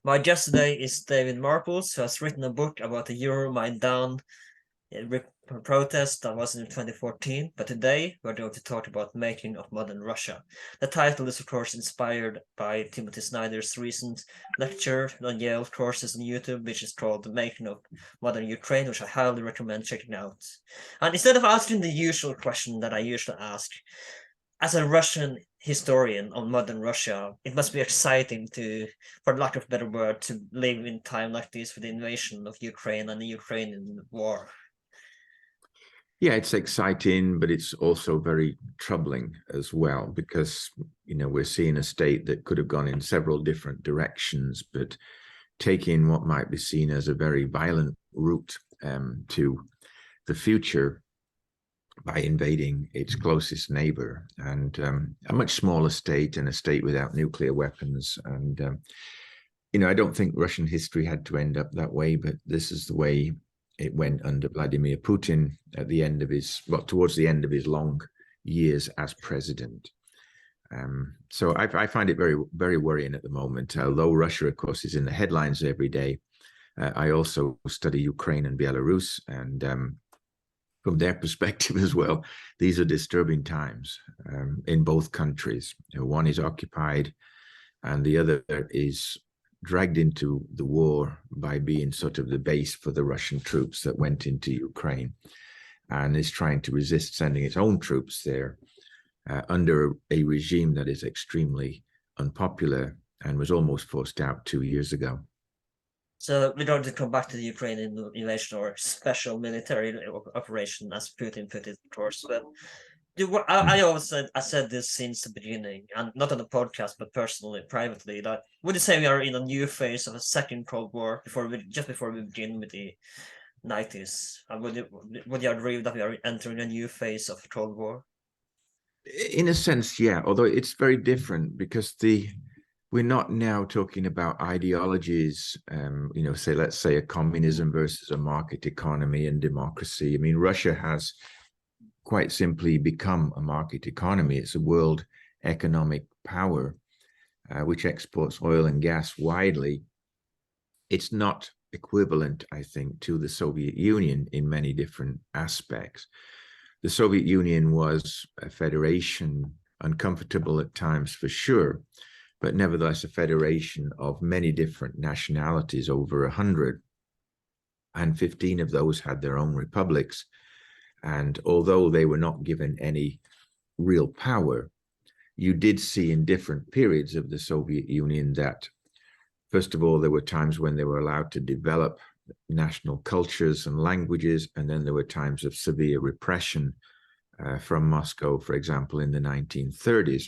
My guest today is David Marples, who has written a book about the Euromaidan protest that was in 2014. But today we're going to talk about making of modern Russia. The title is, of course, inspired by Timothy Snyder's recent lecture on Yale courses on YouTube, which is called The Making of Modern Ukraine, which I highly recommend checking out. And instead of asking the usual question that I usually ask, as a Russian historian on modern Russia, it must be exciting to, for lack of a better word, to live in time like this with the invasion of Ukraine and the Ukrainian war. Yeah, it's exciting, but it's also very troubling as well, because, we're seeing a state that could have gone in several different directions, but taking what might be seen as a very violent route to the future by invading its closest neighbor, and a much smaller state, and a state without nuclear weapons. And, I don't think Russian history had to end up that way, but this is the way it went under Vladimir Putin at the end of towards the end of his long years as president. So I find it very, very worrying at the moment. Although Russia, of course, is in the headlines every day, I also study Ukraine and Belarus, and from their perspective as well, these are disturbing times in both countries. One is occupied, and the other is dragged into the war by being sort of the base for the Russian troops that went into Ukraine, and is trying to resist sending its own troops there under a regime that is extremely unpopular and was almost forced out 2 years ago. So we're going to come back to the Ukrainian invasion or special military operation, as Putin put it, of course. But I said this since the beginning, and not on the podcast, but personally, privately, that would you say we are in a new phase of a second Cold War just before we begin with the 90s? And would you agree that we are entering a new phase of Cold War? In a sense, yeah, although it's very different, because we're not now talking about ideologies, let's say a communism versus a market economy and democracy. I mean, Russia has quite simply become a market economy. It's a world economic power, which exports oil and gas widely. It's not equivalent, I think, to the Soviet Union in many different aspects. The Soviet Union was a federation, uncomfortable at times for sure, but nevertheless a federation of many different nationalities, over 100, and 15 of those had their own republics. And although they were not given any real power, you did see in different periods of the Soviet Union that, first of all, there were times when they were allowed to develop national cultures and languages, and then there were times of severe repression from Moscow, for example, in the 1930s.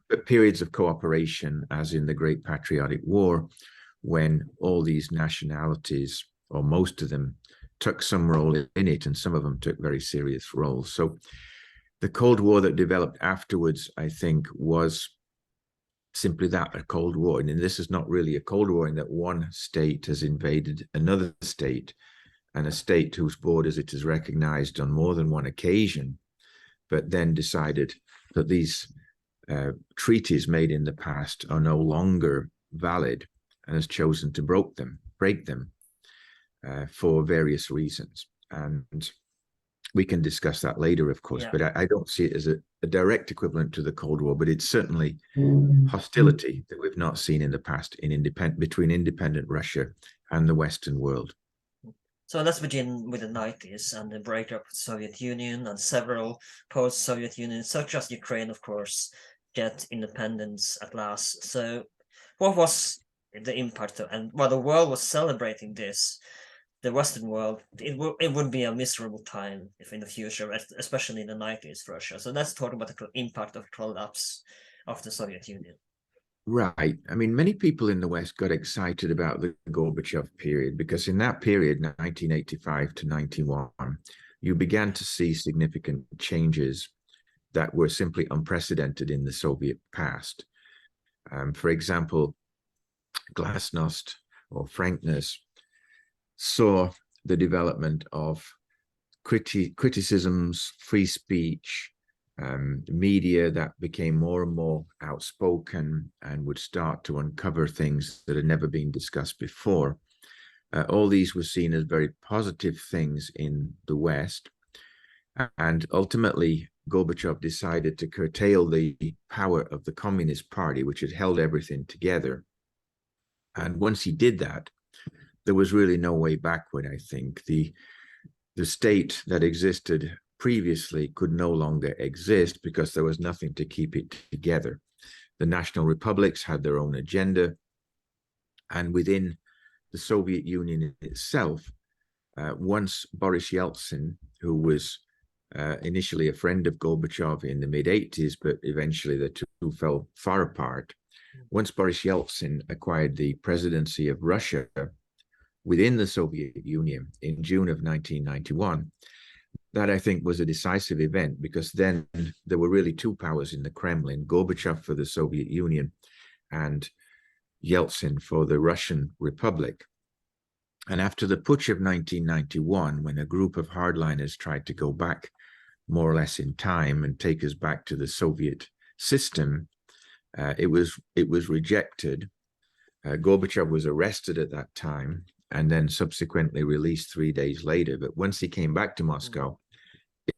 But periods of cooperation, as in the Great Patriotic War, when all these nationalities, or most of them, took some role in it, and some of them took very serious roles. So the Cold War that developed afterwards, I think, was simply that, a Cold War. And this is not really a Cold War in that one state has invaded another state, and a state whose borders it has recognized on more than one occasion, but then decided that these treaties made in the past are no longer valid, and has chosen to break them for various reasons. And we can discuss that later, of course, but I don't see it as a direct equivalent to the Cold War, but it's certainly hostility that we've not seen in the past between independent Russia and the Western world. So let's begin with the 90s and the breakup of the Soviet Union, and several post-Soviet unions, such as Ukraine, of course, get independence at last. So what was the impact of, and while the world was celebrating this, the Western world, it would be a miserable time if in the future, especially in the 90s for Russia. So let's talk about the impact of collapse of the Soviet Union. Right. I mean, many people in the West got excited about the Gorbachev period, because in that period, 1985 to 91, you began to see significant changes that were simply unprecedented in the Soviet past. For example, glasnost or frankness saw the development of criticisms, free speech, media that became more and more outspoken and would start to uncover things that had never been discussed before. All these were seen as very positive things in the West. And ultimately, Gorbachev decided to curtail the power of the Communist Party, which had held everything together. And once he did that, there was really no way backward, I think. The state that existed previously could no longer exist because there was nothing to keep it together. The national republics had their own agenda, and within the Soviet Union itself, once Boris Yeltsin, who was initially a friend of Gorbachev in the mid-80s, but eventually the two fell far apart. Once Boris Yeltsin acquired the presidency of Russia within the Soviet Union in June of 1991, that I think was a decisive event, because then there were really two powers in the Kremlin, Gorbachev for the Soviet Union and Yeltsin for the Russian Republic. And after the putsch of 1991, when a group of hardliners tried to go back more or less in time and take us back to the Soviet system, it was rejected. Gorbachev was arrested at that time and then subsequently released 3 days later. But once he came back to Moscow,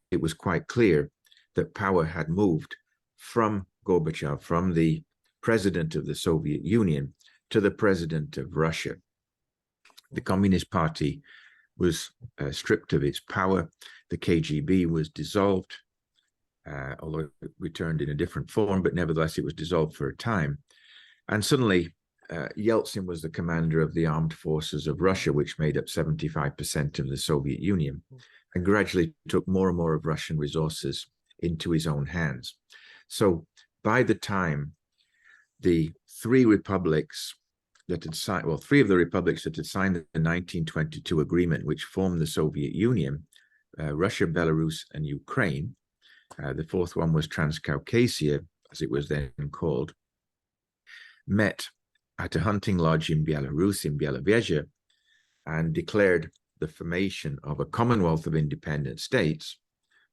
it was quite clear that power had moved from Gorbachev, from the president of the Soviet Union, to the president of Russia. The Communist Party was stripped of its power. The KGB was dissolved, although it returned in a different form, but nevertheless it was dissolved for a time. And suddenly, Yeltsin was the commander of the armed forces of Russia, which made up 75% of the Soviet Union, and gradually took more and more of Russian resources into his own hands. So by the time the three republics that had signed, well, three of the republics that had signed the 1922 agreement, which formed the Soviet Union, Russia, Belarus, and Ukraine, the fourth one was Transcaucasia, as it was then called, met at a hunting lodge in Belarus, in Bielovezha, and declared the formation of a Commonwealth of Independent States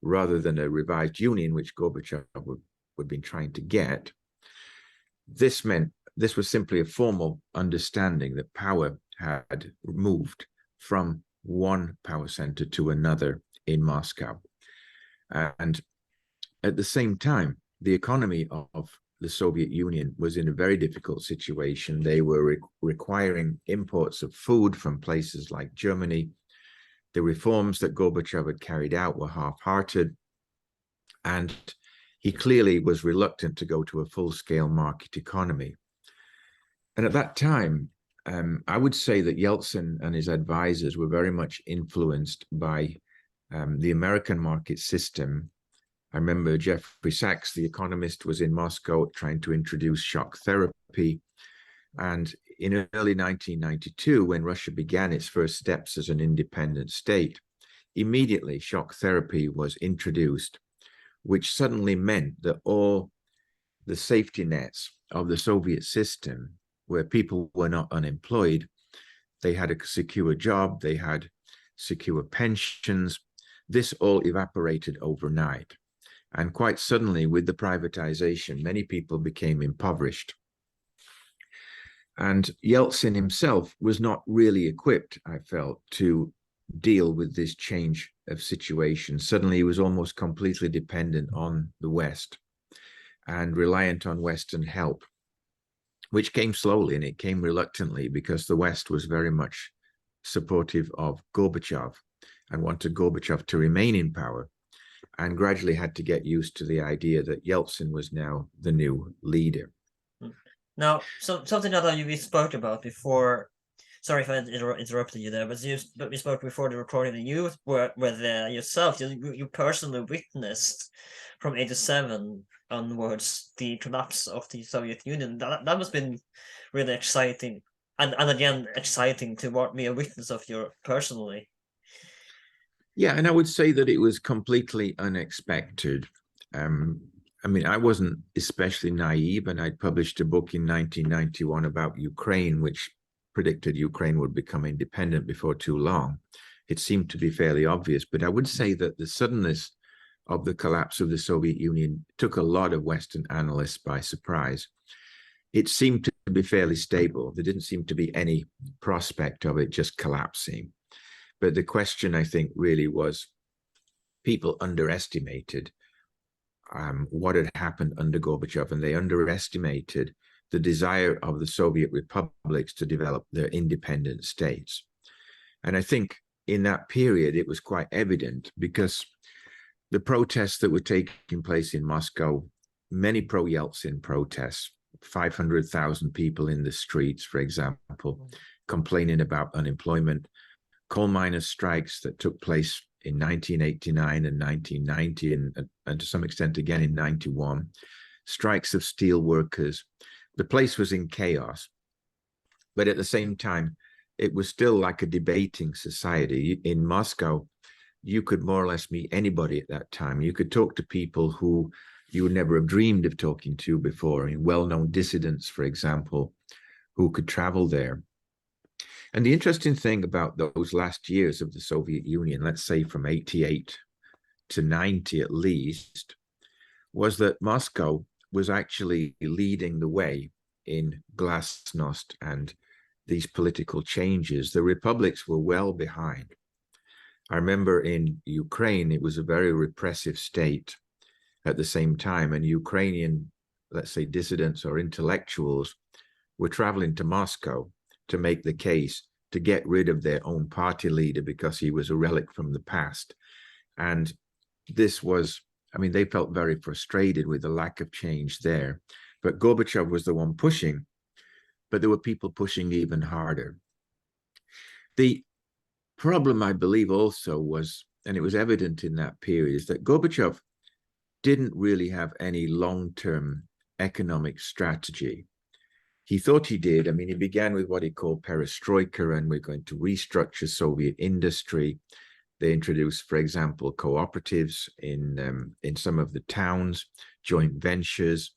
rather than a revised union, which Gorbachev had been trying to get. This meant this was simply a formal understanding that power had moved from one power center to another in Moscow. And at the same time, the economy of the Soviet Union was in a very difficult situation. They were requiring imports of food from places like Germany. The reforms that Gorbachev had carried out were half-hearted, and he clearly was reluctant to go to a full-scale market economy. And at that time, I would say that Yeltsin and his advisors were very much influenced by the American market system. I remember Jeffrey Sachs, the economist, was in Moscow trying to introduce shock therapy. And in early 1992, when Russia began its first steps as an independent state, immediately shock therapy was introduced, which suddenly meant that all the safety nets of the Soviet system, where people were not unemployed, they had a secure job, they had secure pensions, this all evaporated overnight. And quite suddenly, with the privatization, many people became impoverished. And Yeltsin himself was not really equipped, I felt, to deal with this change of situation. Suddenly, he was almost completely dependent on the West and reliant on Western help, which came slowly, and it came reluctantly because the West was very much supportive of Gorbachev and wanted Gorbachev to remain in power, and gradually had to get used to the idea that Yeltsin was now the new leader. Now, something that we spoke about before, sorry if I interrupted you there, but we spoke before the recording that you were with yourself, you personally witnessed from 87 onwards the collapse of the Soviet Union. That must have been really exciting, and again, exciting to be a witness of your personally. Yeah, and I would say that it was completely unexpected. I mean, I wasn't especially naive, and I'd published a book in 1991 about Ukraine, which predicted Ukraine would become independent before too long. It seemed to be fairly obvious, but I would say that the suddenness of the collapse of the Soviet Union took a lot of Western analysts by surprise. It seemed to be fairly stable. There didn't seem to be any prospect of it just collapsing. But the question, I think, really was people underestimated what had happened under Gorbachev, and they underestimated the desire of the Soviet republics to develop their independent states. And I think in that period, it was quite evident because the protests that were taking place in Moscow, many pro-Yeltsin protests, 500,000 people in the streets, for example, complaining about unemployment, coal miners' strikes that took place in 1989 and 1990, and to some extent again in 91, strikes of steel workers. The place was in chaos, but at the same time, it was still like a debating society. In Moscow, you could more or less meet anybody at that time. You could talk to people who you would never have dreamed of talking to before, I mean, well-known dissidents, for example, who could travel there. And the interesting thing about those last years of the Soviet Union, let's say from 88 to 90 at least, was that Moscow was actually leading the way in glasnost and these political changes. The republics were well behind. I remember in Ukraine, it was a very repressive state at the same time, and Ukrainian, let's say, dissidents or intellectuals were traveling to Moscow to make the case to get rid of their own party leader because he was a relic from the past. And this was, I mean, they felt very frustrated with the lack of change there. But Gorbachev was the one pushing, but there were people pushing even harder. The problem, I believe, also was, and it was evident in that period, is that Gorbachev didn't really have any long-term economic strategy. He thought he did. I mean, he began with what he called perestroika, and we're going to restructure Soviet industry. They introduced, for example, cooperatives in some of the towns, joint ventures.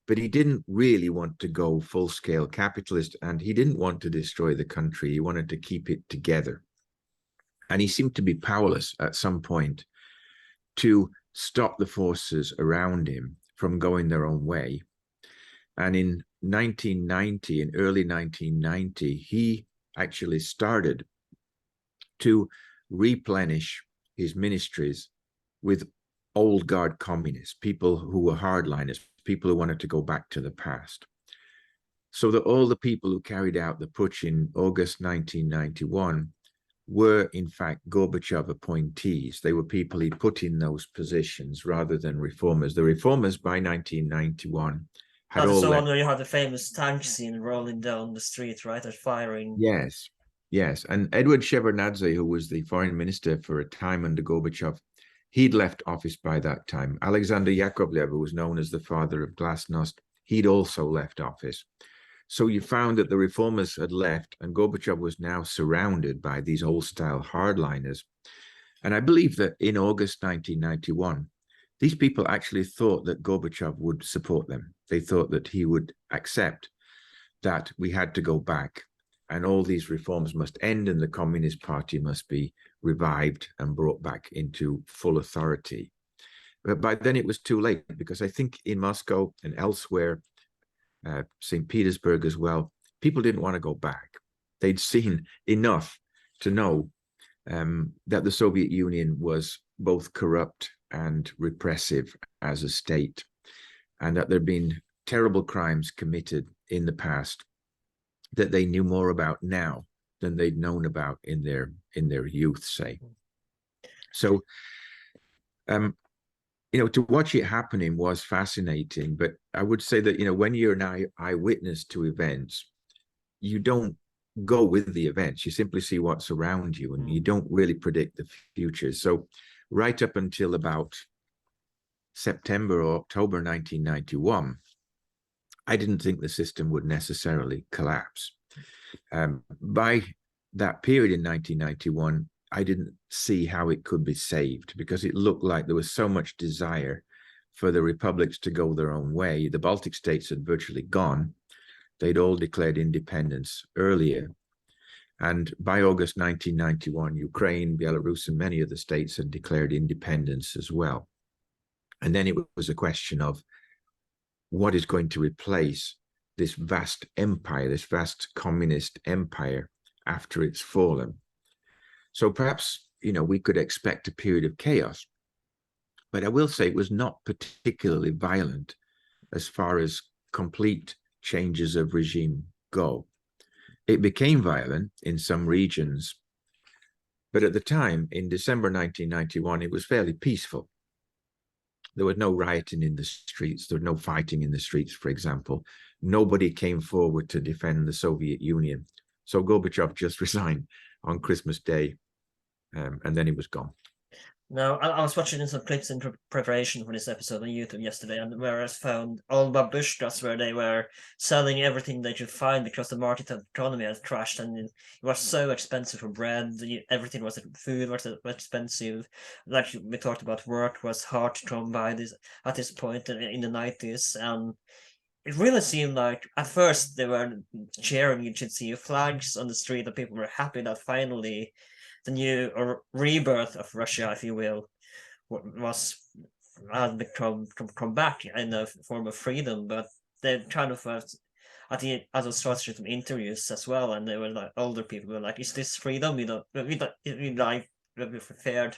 But he didn't really want to go full-scale capitalist, and he didn't want to destroy the country. He wanted to keep it together. And he seemed to be powerless at some point to stop the forces around him from going their own way. And in 1990, in early 1990, he actually started to replenish his ministries with old guard communists, people who were hardliners, people who wanted to go back to the past. So that all the people who carried out the putsch in August 1991 were in fact Gorbachev appointees. They were people he put in those positions rather than reformers. The reformers by 1991 had That all is the left. one where you had the famous tank scene rolling down the street, right? They're firing. Yes, yes. And Edward Shevardnadze, who was the foreign minister for a time under Gorbachev, he'd left office by that time. Alexander Yakovlev, who was known as the father of glasnost, he'd also left office. So you found that the reformers had left, and Gorbachev was now surrounded by these old-style hardliners. And I believe that in August 1991, these people actually thought that Gorbachev would support them. They thought that he would accept that we had to go back and all these reforms must end and the Communist Party must be revived and brought back into full authority. But by then it was too late, because I think in Moscow and elsewhere, St. Petersburg as well, people didn't want to go back. They'd seen enough to know that the Soviet Union was both corrupt and repressive as a state, and that there'd been terrible crimes committed in the past that they knew more about now than they'd known about in their youth, say. So, to watch it happening was fascinating, but I would say that, when you're an eyewitness to events, you don't go with the events. You simply see what's around you, and you don't really predict the future. So right up until about September or October 1991, I didn't think the system would necessarily collapse. By that period in 1991, I didn't see how it could be saved, because it looked like there was so much desire for the republics to go their own way. The Baltic states had virtually gone. They'd all declared independence earlier. And by August 1991, Ukraine, Belarus, and many other states had declared independence as well. And then it was a question of what is going to replace this vast empire, this vast communist empire after it's fallen. So perhaps, we could expect a period of chaos. But I will say it was not particularly violent as far as complete changes of regime go. It became violent in some regions, but at the time, in December 1991, it was fairly peaceful. There was no rioting in the streets. There was no fighting in the streets, for example. Nobody came forward to defend the Soviet Union. So Gorbachev just resigned on Christmas Day, and then he was gone. Now, I was watching some clips in preparation for this episode on YouTube yesterday, and where I found all babushkas where they were selling everything they could find because the market economy had crashed, and it was so expensive for bread. Everything was food was expensive. Like we talked about, work was hard to come by at this point in the 90s, and it really seemed like at first they were cheering. You should see flags on the street, and people were happy that finally the new or rebirth of Russia, if you will, was had come back in a form of freedom. But they kind of at the as I started some interviews as well, and they were like older people were like, "Is this freedom? We like we preferred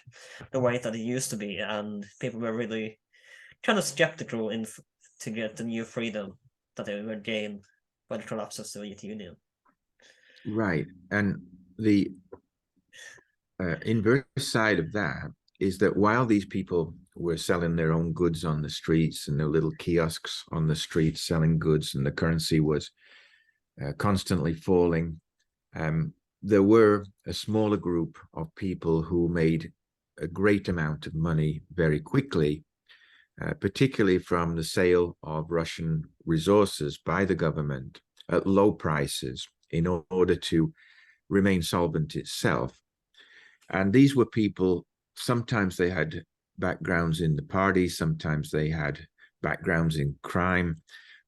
the way that it used to be," and people were really kind of skeptical to get the new freedom that they would gain by the collapse of the Soviet Union. Right, and the inverse side of that is that while these people were selling their own goods on the streets and their little kiosks on the streets selling goods, and the currency was constantly falling, there were a smaller group of people who made a great amount of money very quickly, particularly from the sale of Russian resources by the government at low prices in order to remain solvent itself. And these were people, sometimes they had backgrounds in the party, sometimes they had backgrounds in crime,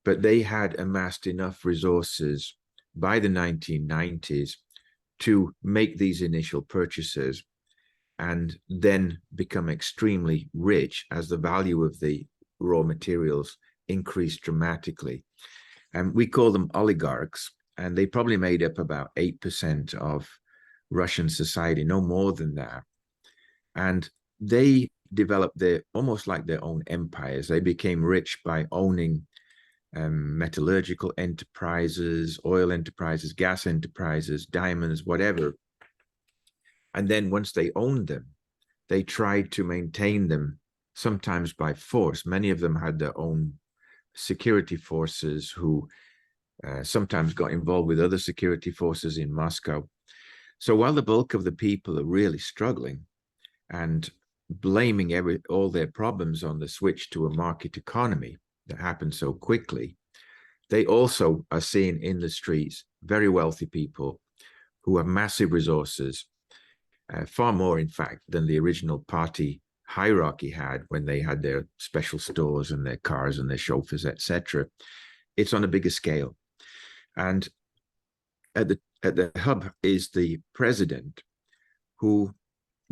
but they had amassed enough resources by the 1990s to make these initial purchases and then become extremely rich as the value of the raw materials increased dramatically. And we call them oligarchs, and they probably made up about 8% of Russian society, no more than that. And they developed almost like their own empires. They became rich by owning metallurgical enterprises, oil enterprises, gas enterprises, diamonds, whatever. And then once they owned them, they tried to maintain them, sometimes by force. Many of them had their own security forces who sometimes got involved with other security forces in Moscow. So while the bulk of the people are really struggling and blaming all their problems on the switch to a market economy that happened so quickly, they also are seeing in the streets very wealthy people who have massive resources, far more, in fact, than the original party hierarchy had when they had their special stores and their cars and their chauffeurs, etc. It's on a bigger scale. And at the hub is the president, who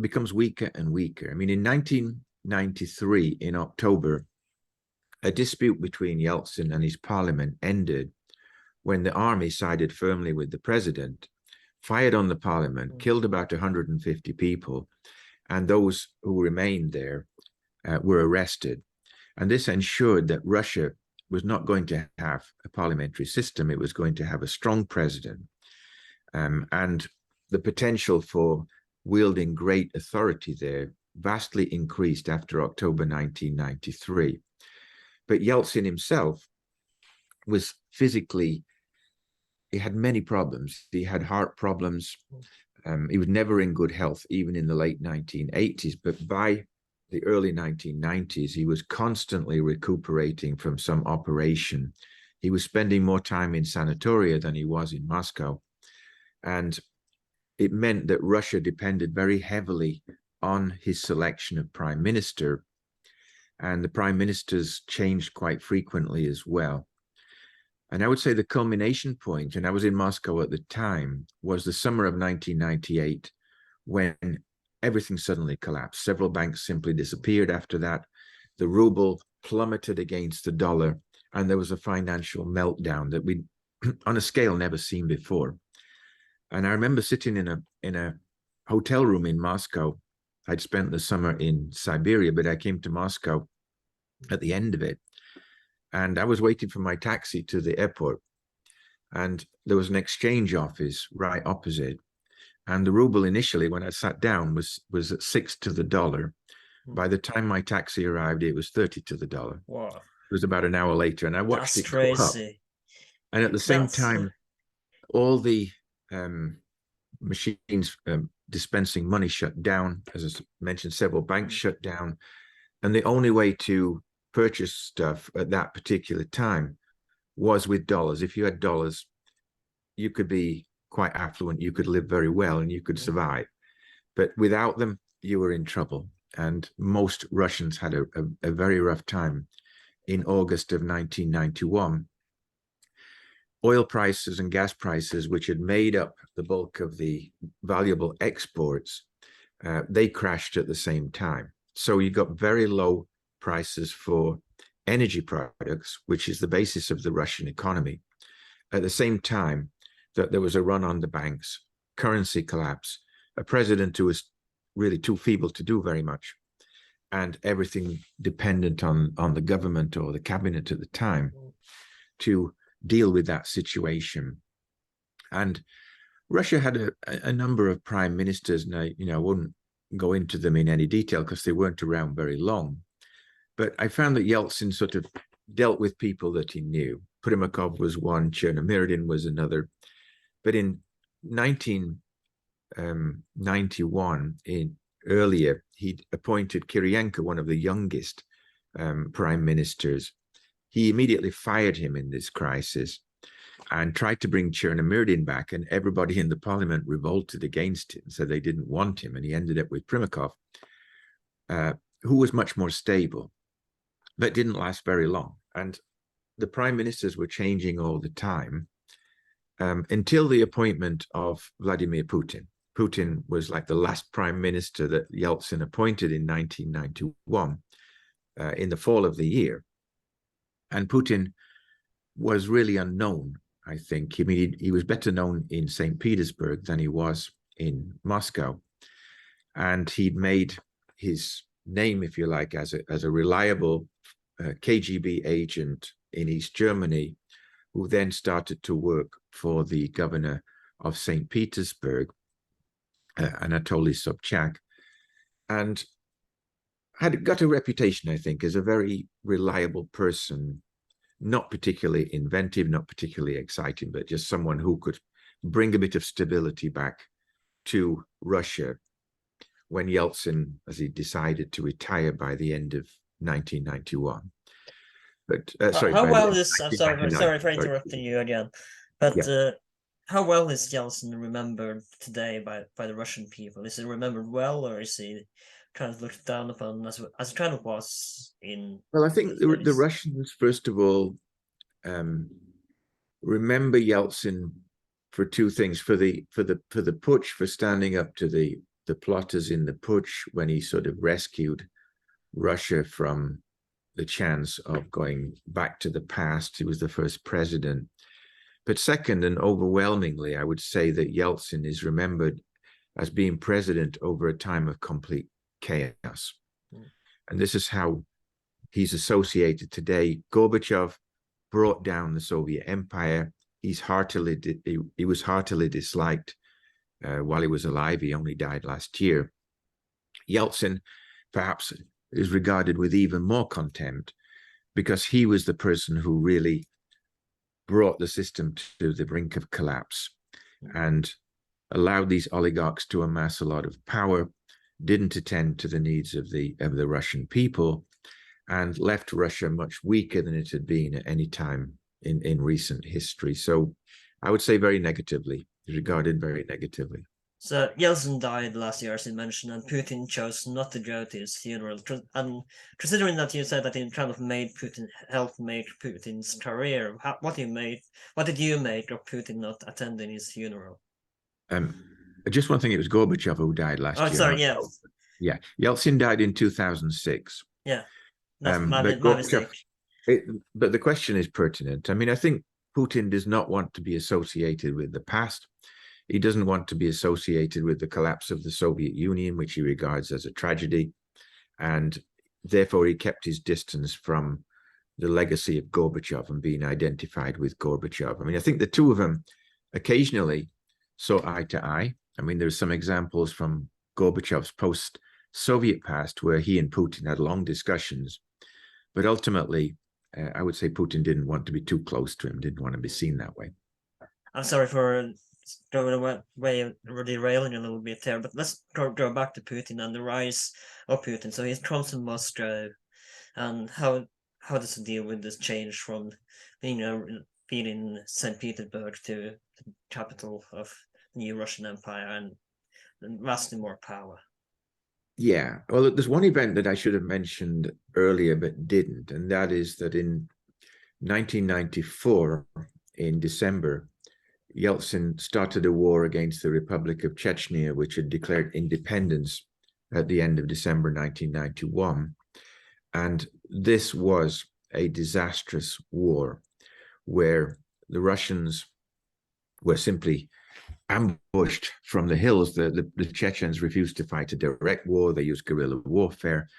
becomes weaker and weaker. I mean, in 1993, in October, a dispute between Yeltzin and his parliament ended when the army sided firmly with the president, fired on the parliament, killed about 150 people, and those who remained there were arrested. And this ensured that Russia was not going to have a parliamentary system. It was going to have a strong president. And the potential for wielding great authority there vastly increased after October 1993. But Yeltsin himself was physically, he had many problems. He had heart problems. He was never in good health, even in the late 1980s. But by the early 1990s, he was constantly recuperating from some operation. He was spending more time in sanatoria than he was in Moscow. And it meant that Russia depended very heavily on his selection of prime minister. And the prime ministers changed quite frequently as well. And I would say the culmination point, and I was in Moscow at the time, was the summer of 1998, when everything suddenly collapsed. Several banks simply disappeared after that. the ruble plummeted against the dollar, and there was a financial meltdown that we, on a scale never seen before. And I remember sitting in a hotel room in Moscow. I'd spent the summer in Siberia, but I came to Moscow at the end of it. And I was waiting for my taxi to the airport. And there was an exchange office right opposite. And the ruble initially, when I sat down, was at 6 to the dollar. By the time my taxi arrived, it was 30 to the dollar. Wow. It was about an hour later, and I watched it go up. And at the same time, all the machines dispensing money shut down. As I mentioned, several banks shut down. And the only way to purchase stuff at that particular time was with dollars. If you had dollars, you could be quite affluent, you could live very well, and you could survive. But without them, you were in trouble. And most Russians had a very rough time. In August of 1991, oil prices and gas prices, which had made up the bulk of the valuable exports, they crashed at the same time. So you got very low prices for energy products, which is the basis of the Russian economy. At the same time that there was a run on the banks, currency collapse, a president who was really too feeble to do very much, and everything dependent on the government or the cabinet at the time to deal with that situation. And Russia had a number of prime ministers, and I wouldn't go into them in any detail because they weren't around very long. But I found that Yeltsin sort of dealt with people that he knew. Primakov was one, Chernomyrdin was another. But in 1991, earlier, he appointed Kirienko, one of the youngest prime ministers. He immediately fired him in this crisis and tried to bring Chernomyrdin back, and everybody in the parliament revolted against him, so they didn't want him, and he ended up with Primakov, who was much more stable, but didn't last very long. And the prime ministers were changing all the time until the appointment of Vladimir Putin. Putin was like the last prime minister that Yeltsin appointed in 1991, in the fall of the year. And Putin was really unknown, I think. I mean, he was better known in St. Petersburg than he was in Moscow. And he'd made his name, if you like, as a reliable KGB agent in East Germany, who then started to work for the governor of St. Petersburg, Anatoly Sobchak, and had got a reputation, I think, as a very reliable person, not particularly inventive, not particularly exciting, but just someone who could bring a bit of stability back to Russia when Yeltsin, as he decided to retire by the end of 1991. But sorry, how well is I'm sorry for interrupting you again, but yeah. How well is Yeltsin remembered today by the Russian people? Is he remembered well, or is he kind of looked down upon as it kind of was in? Well, I think the Russians, first of all, remember Yeltsin for two things: for the putsch, for standing up to the plotters in the putsch when he sort of rescued Russia from the chance of going back to the past. He was the first president. But second, and overwhelmingly, I would say that Yeltsin is remembered as being president over a time of complete chaos. And this is how he's associated today. Gorbachev brought down the Soviet Empire. He was heartily disliked while he was alive. He only died last year. Yeltsin, perhaps, is regarded with even more contempt because he was the person who really brought the system to the brink of collapse and allowed these oligarchs to amass a lot of power, didn't attend to the needs of the Russian people, and left Russia much weaker than it had been at any time in recent history. So I would say very negatively, regarded very negatively. So Yeltsin died last year, as you mentioned, and Putin chose not to go to his funeral. And considering that you said that he kind of helped make Putin's career, what did you make of Putin not attending his funeral? Just one thing: it was Gorbachev who died last year. Oh, sorry, yeah. Yeah, Yeltsin died in 2006. Yeah. That's my Gorbachev, mistake. but the question is pertinent. I mean, I think Putin does not want to be associated with the past. He doesn't want to be associated with the collapse of the Soviet Union, which he regards as a tragedy. And therefore, he kept his distance from the legacy of Gorbachev and being identified with Gorbachev. I mean, I think the two of them occasionally saw eye to eye. I mean, there's some examples from Gorbachev's post-Soviet past where he and Putin had long discussions. But ultimately, I would say Putin didn't want to be too close to him, didn't want to be seen that way. I'm sorry for going away, derailing a little bit there, but let's go back to Putin and the rise of Putin. So he comes from Moscow, and how does he deal with this change from being in St. Petersburg to the capital of the new Russian Empire and vastly more power? Yeah, well, there's one event that I should have mentioned earlier but didn't, and that is that in 1994, in December, Yeltsin started a war against the Republic of Chechnya, which had declared independence at the end of December 1991. And this was a disastrous war where the Russians were simply ambushed from the hills. The Chechens refused to fight a direct war. They used guerrilla warfare.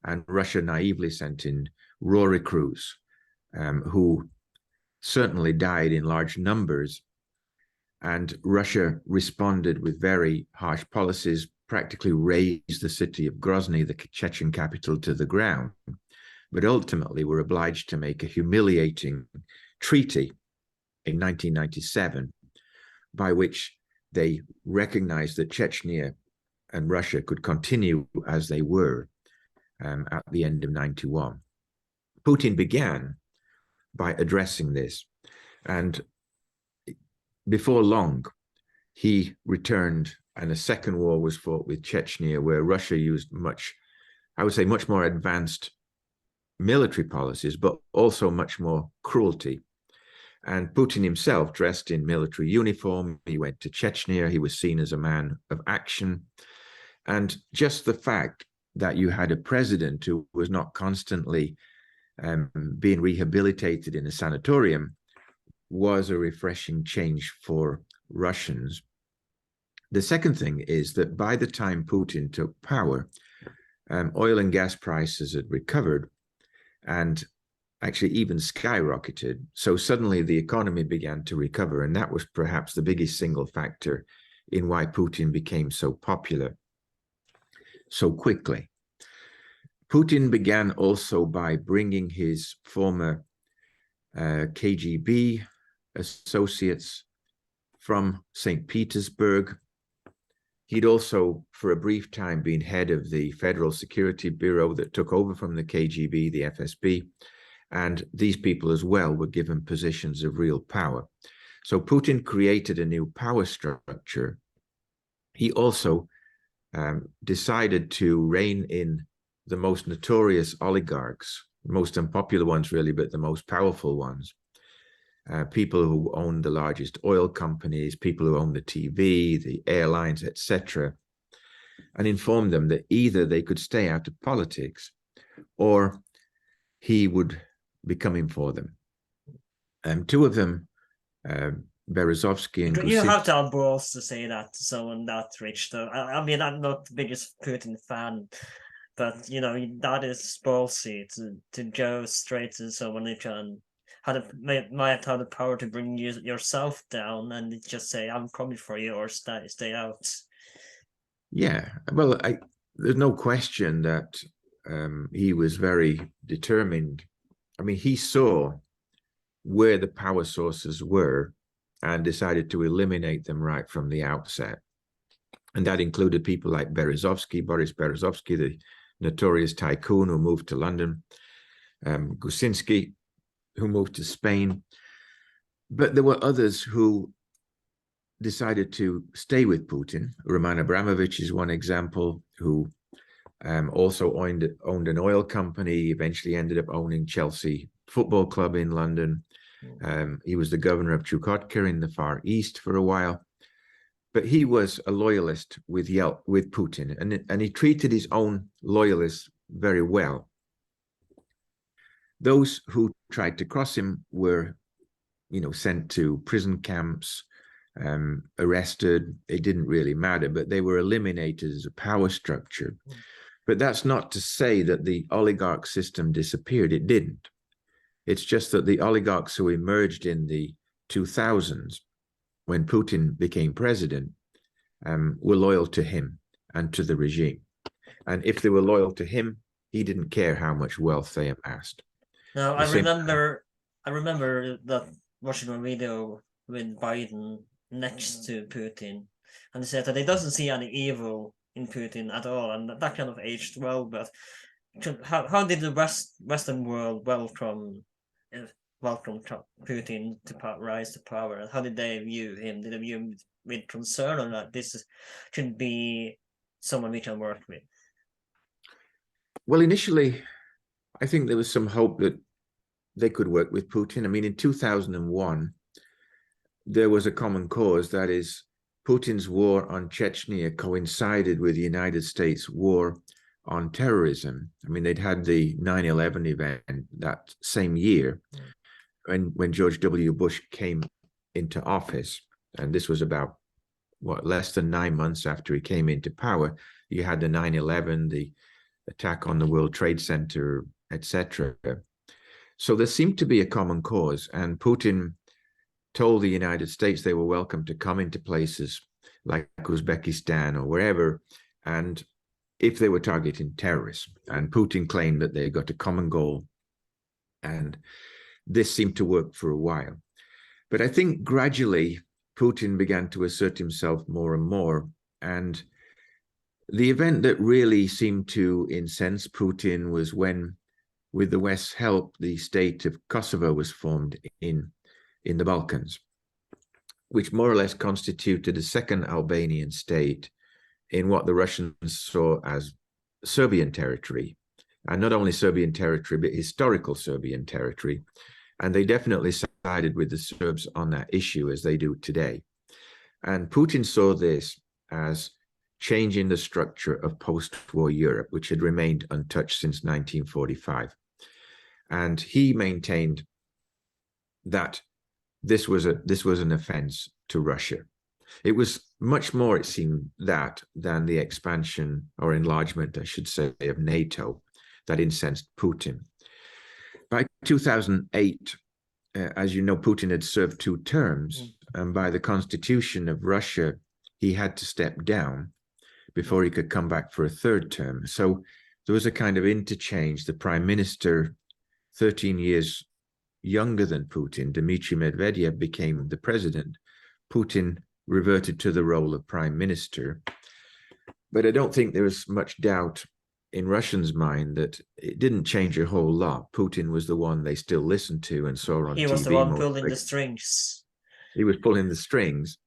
And Russia naively sent in raw recruits who certainly died in large numbers. And Russia responded with very harsh policies, practically razed the city of Grozny, the Chechen capital, to the ground. But ultimately were obliged to make a humiliating treaty in 1997, by which they recognized that Chechnya and Russia could continue as they were at the end of 91. Putin began by addressing this, and before long, he returned, and a second war was fought with Chechnya, where Russia used much more advanced military policies, but also much more cruelty. And Putin himself, dressed in military uniform, he went to Chechnya. He was seen as a man of action. And just the fact that you had a president who was not constantly being rehabilitated in a sanatorium was a refreshing change for Russians. The second thing is that by the time Putin took power, oil and gas prices had recovered and actually even skyrocketed. So suddenly the economy began to recover, and that was perhaps the biggest single factor in why Putin became so popular so quickly. Putin began also by bringing his former KGB associates from St. Petersburg. He'd also, for a brief time, been head of the Federal Security Bureau that took over from the KGB, the FSB, and these people as well were given positions of real power. So Putin created a new power structure. He also decided to rein in the most notorious oligarchs, most unpopular ones really, but the most powerful ones. People who own the largest oil companies, people who own the TV, the airlines, etc., and informed them that either they could stay out of politics or he would be coming for them. Two of them, Berezovsky and You Gusin. have to have balls to say that to someone that rich, though. I mean, I'm not the biggest Putin fan, but that is ballsy to go straight to someone who might have the power to bring yourself down and just say, "I'm coming for you," or stay out. Yeah, well, there's no question that he was very determined. I mean, he saw where the power sources were and decided to eliminate them right from the outset. And that included people like Boris Berezovsky, the notorious tycoon who moved to London, Gusinski, who moved to Spain. But there were others who decided to stay with Putin. Roman Abramovich is one example, who also owned an oil company, eventually ended up owning Chelsea Football Club in London. He was the governor of Chukotka in the Far East for a while. But he was a loyalist with Putin, and he treated his own loyalists very well. Those who tried to cross him were, sent to prison camps, arrested. It didn't really matter, but they were eliminated as a power structure. But that's not to say that the oligarch system disappeared. It didn't. It's just that the oligarchs who emerged in the 2000s, when Putin became president, were loyal to him and to the regime. And if they were loyal to him, he didn't care how much wealth they amassed. Now The same. I remember that watching a video with Biden next to Putin, and he said that he doesn't see any evil in Putin at all, and that kind of aged well. But how did the Western world welcome Putin to rise to power, and how did they view him? Did they view him with concern, or that should be someone we can work with? Well, initially, I think there was some hope that they could work with Putin. I mean, in 2001, there was a common cause. That is, Putin's war on Chechnya coincided with the United States war on terrorism. I mean, they'd had the 9/11 event that same year when George W. Bush came into office. And this was about, less than 9 months after he came into power. You had the 9/11, the attack on the World Trade Center, etc. So there seemed to be a common cause, and Putin told the United States they were welcome to come into places like Uzbekistan or wherever, and if they were targeting terrorists. And Putin claimed that they got a common goal, and this seemed to work for a while. But I think gradually Putin began to assert himself more and more, and the event that really seemed to incense Putin was when, with the West's help, the state of Kosovo was formed in the Balkans, which more or less constituted a second Albanian state in what the Russians saw as Serbian territory. And not only Serbian territory, but historical Serbian territory. And they definitely sided with the Serbs on that issue, as they do today. And Putin saw this as changing the structure of post-war Europe, which had remained untouched since 1945. And he maintained that this was an offense to Russia. It was much more, it seemed, that than the expansion or enlargement, I should say, of NATO that incensed Putin. By 2008, as you know, Putin had served 2 terms, and by the constitution of Russia, he had to step down before he could come back for a 3rd term. So there was a kind of interchange. The prime minister, 13 years younger than Putin, Dmitry Medvedev, became the president. Putin reverted to the role of prime minister. But I don't think there was much doubt in Russians' mind that it didn't change a whole lot. Putin was the one they still listened to and saw on TV. He was the one pulling the strings. He was pulling the strings.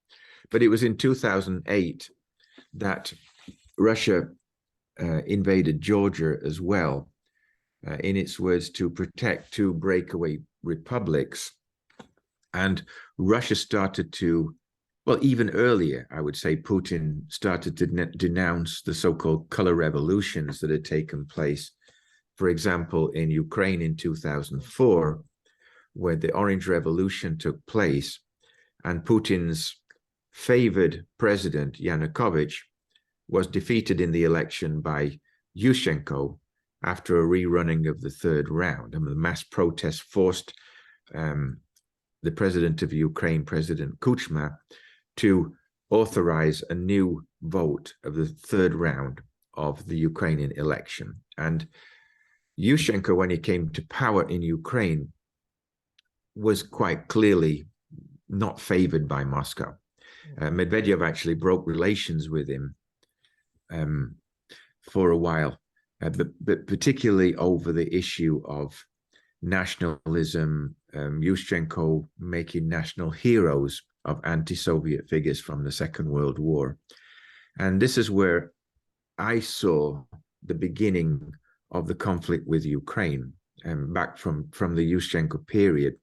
But it was in 2008 that Russia invaded Georgia as well, in its words, to protect 2 breakaway republics. And Russia started to, well, even earlier, I would say, Putin started to denounce the so-called color revolutions that had taken place, for example, in Ukraine in 2004, where the Orange Revolution took place, and Putin's favored president, Yanukovych, was defeated in the election by Yushchenko after a rerunning of the 3rd round. I mean, the mass protests forced the president of Ukraine, President Kuchma, to authorize a new vote of the 3rd round of the Ukrainian election. And Yushchenko, when he came to power in Ukraine, was quite clearly not favored by Moscow. Medvedev actually broke relations with him for a while, but particularly over the issue of nationalism, Yushchenko making national heroes of anti-Soviet figures from the Second World War. And this is where I saw the beginning of the conflict with Ukraine, back from the Yushchenko period.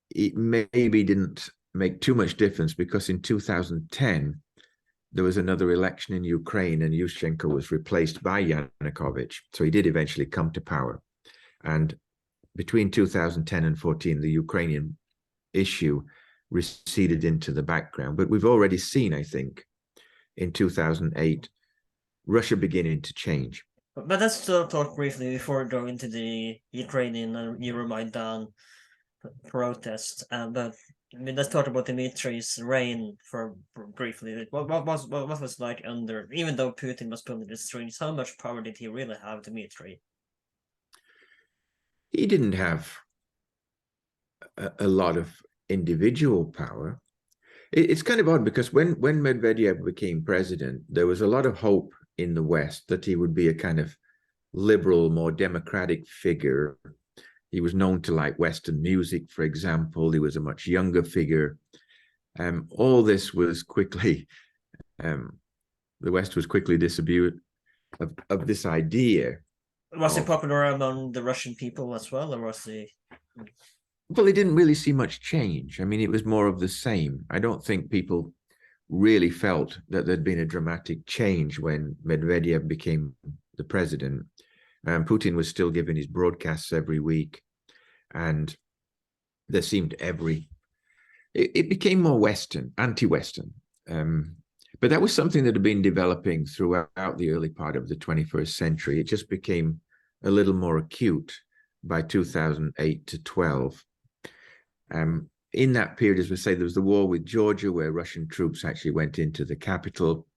It maybe didn't make too much difference because in 2010, there was another election in Ukraine and Yushchenko was replaced by Yanukovych. So he did eventually come to power. And between 2010 and 14, the Ukrainian issue receded into the background. But we've already seen, I think, in 2008, Russia beginning to change. But let's still talk briefly before going into the Ukrainian and Euromaidan protest. But I mean, let's talk about Dmitri's reign for briefly. What was like under, even though Putin was pulling the strings, how much power did he really have, Dmitri? He didn't have a lot of individual power. It's kind of odd because when Medvedev became president, there was a lot of hope in the West that he would be a kind of liberal, more democratic figure. He was known to like Western music, for example. He was a much younger figure. All this was quickly, the West was quickly disabused of this idea. Was he popular among the Russian people as well, or was he? Well, he didn't really see much change. I mean, it was more of the same. I don't think people really felt that there'd been a dramatic change when Medvedev became the president. Putin was still giving his broadcasts every week, and there seemed it became more Western, anti-Western. But that was something that had been developing throughout the early part of the 21st century. It just became a little more acute by 2008 to 12. In that period, as we say, there was the war with Georgia, where Russian troops actually went into the capital.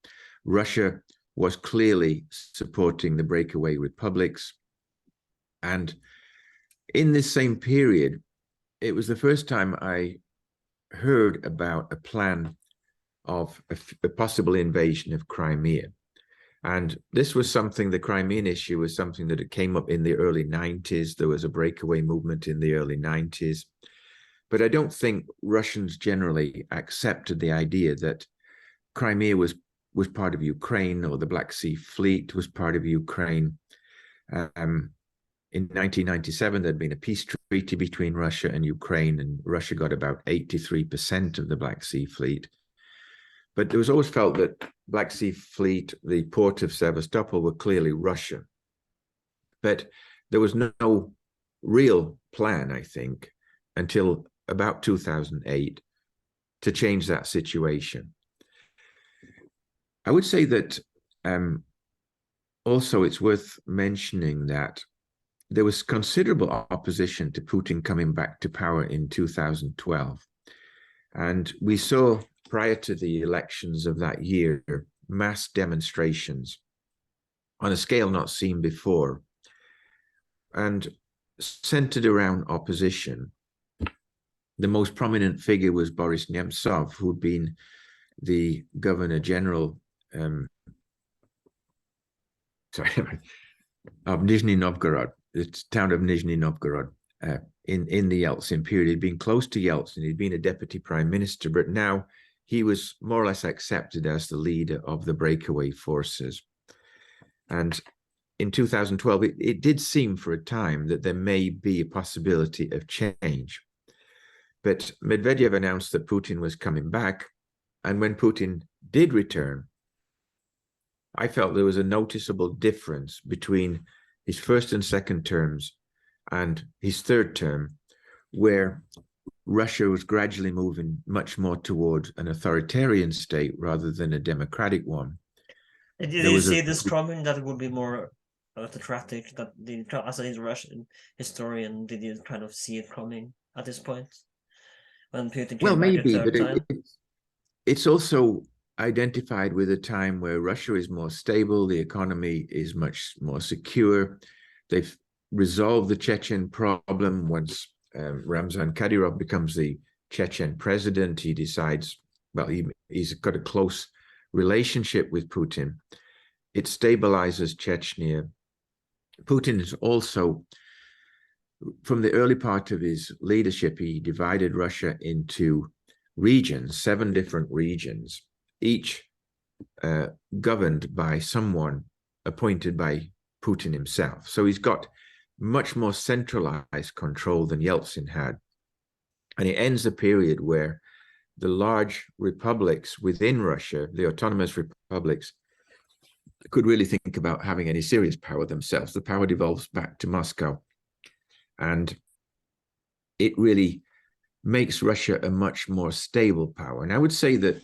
Russia was clearly supporting the breakaway republics. And in this same period, it was the first time I heard about a plan of a possible invasion of Crimea. And this was something, the Crimean issue was something that it came up in the early 90s. There was a breakaway movement in the early 90s. But I don't think Russians generally accepted the idea that Crimea was part of Ukraine, or the Black Sea Fleet was part of Ukraine. In 1997, there'd been a peace treaty between Russia and Ukraine, and Russia got about 83% of the Black Sea Fleet. But there was always felt that Black Sea Fleet, the port of Sevastopol, were clearly Russian. But there was no real plan, I think, until about 2008 to change that situation. I would say that also it's worth mentioning that there was considerable opposition to Putin coming back to power in 2012. And we saw, prior to the elections of that year, mass demonstrations on a scale not seen before, and centered around opposition. The most prominent figure was Boris Nemtsov, who'd been the Governor General of Nizhny Novgorod, the town of Nizhny Novgorod, in the Yeltsin period. He'd been close to Yeltsin. He'd been a deputy prime minister, but now he was more or less accepted as the leader of the breakaway forces. And in 2012, it did seem for a time that there may be a possibility of change. But Medvedev announced that Putin was coming back. And when Putin did return, I felt there was a noticeable difference between his first and second terms and his third term, where Russia was gradually moving much more towards an authoritarian state rather than a democratic one. Did you see this coming, that it would be more autocratic? That as a Russian historian, did you kind of see it coming at this point? When Putin came back a third time? It's also identified with a time where Russia is more stable, the economy is much more secure. They've resolved the Chechen problem. Once Ramzan Kadyrov becomes the Chechen president, he decides, well, he's got a close relationship with Putin. It stabilizes Chechnya. Putin is also, from the early part of his leadership, he divided Russia into regions, 7 different regions, each governed by someone appointed by Putin himself. So he's got much more centralized control than Yeltsin had. And it ends a period where the large republics within Russia, the autonomous republics, could really think about having any serious power themselves. The power devolves back to Moscow. And it really makes Russia a much more stable power. And I would say that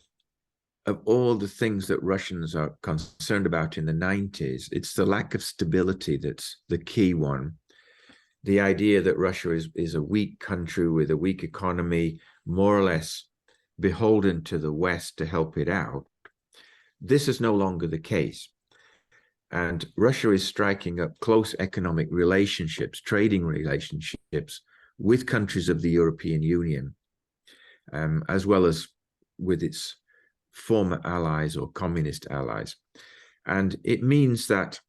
of all the things that Russians are concerned about in the 90s, it's the lack of stability that's the key one. The idea that Russia is a weak country with a weak economy, more or less beholden to the West to help it out. This is no longer the case. And Russia is striking up close economic relationships, trading relationships with countries of the European Union, as well as with its former allies or communist allies. And it means that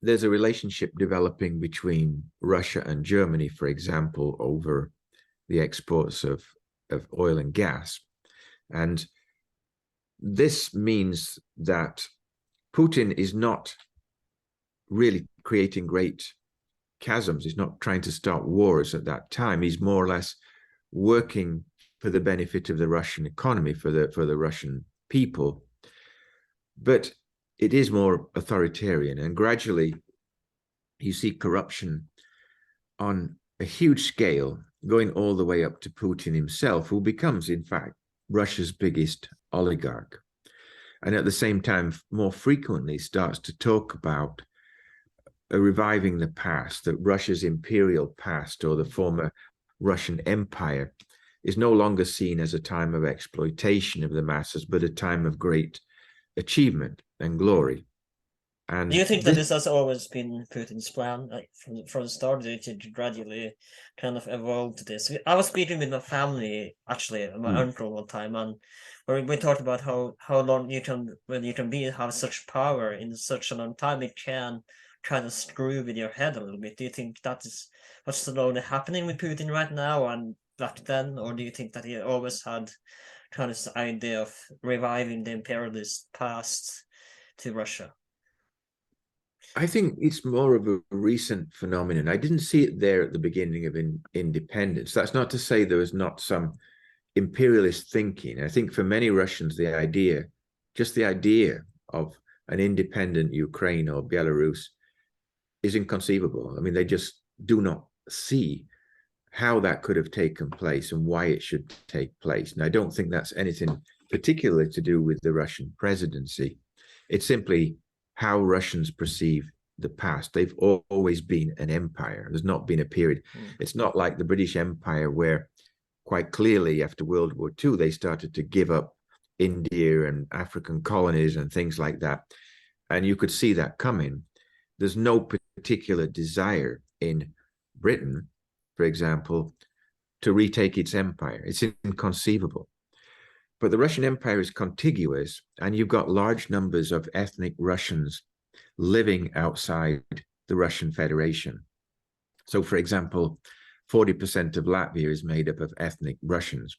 there's a relationship developing between Russia and Germany, for example, over the exports of oil and gas. And this means that Putin is not really creating great chasms. He's not trying to start wars at that time. He's more or less working for the benefit of the Russian economy, for the Russian people. But it is more authoritarian, and gradually you see corruption on a huge scale, going all the way up to Putin himself, who becomes, in fact, Russia's biggest oligarch. And at the same time, more frequently starts to talk about reviving the past, that Russia's imperial past, or the former Russian Empire, is no longer seen as a time of exploitation of the masses, but a time of great achievement and glory. And do you think that this has always been Putin's plan, like from the start, to gradually kind of evolve to this? I was speaking with my family, actually, my uncle one time, and we talked about how long when you can have such power in such a long time, it can kind of screw with your head a little bit. Do you think that is what's slowly happening with Putin right now and back then, or do you think that he always had kind of this idea of reviving the imperialist past to Russia? I think it's more of a recent phenomenon. I didn't see it there at the beginning of independence. That's not to say there was not some imperialist thinking. I think for many Russians, just the idea of an independent Ukraine or Belarus is inconceivable. I mean, they just do not see how that could have taken place and why it should take place. And I don't think that's anything particularly to do with the Russian presidency. It's simply how Russians perceive the past. They've always been an empire. There's not been a period. It's not like the British Empire, where quite clearly after World War II, they started to give up India and African colonies and things like that. And you could see that coming. There's no particular desire in Britain, for example, to retake its empire. It's inconceivable. But the Russian Empire is contiguous, and you've got large numbers of ethnic Russians living outside the Russian Federation. So, for example, 40% of Latvia is made up of ethnic Russians.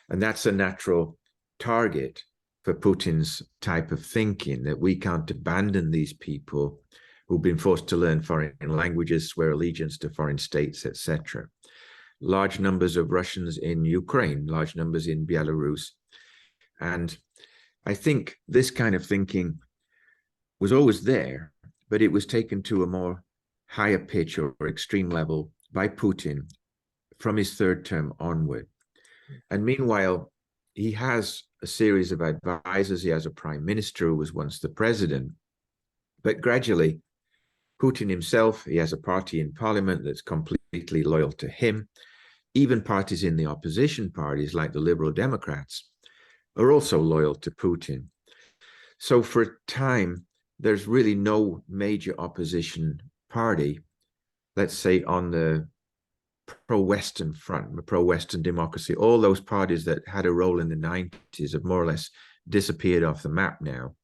And that's a natural target for Putin's type of thinking, that we can't abandon these people who've been forced to learn foreign languages, swear allegiance to foreign states, etc. Large numbers of Russians in Ukraine, large numbers in Belarus. And I think this kind of thinking was always there, but it was taken to a more higher pitch or extreme level by Putin from his third term onward. And meanwhile, he has a series of advisors. He has a prime minister who was once the president. But gradually, Putin himself, he has a party in parliament that's completely loyal to him. Even parties in the opposition parties, like the Liberal Democrats, are also loyal to Putin. So for a time, there's really no major opposition party, let's say on the pro-Western front, the pro-Western democracy. All those parties that had a role in the 90s have more or less disappeared off the map now.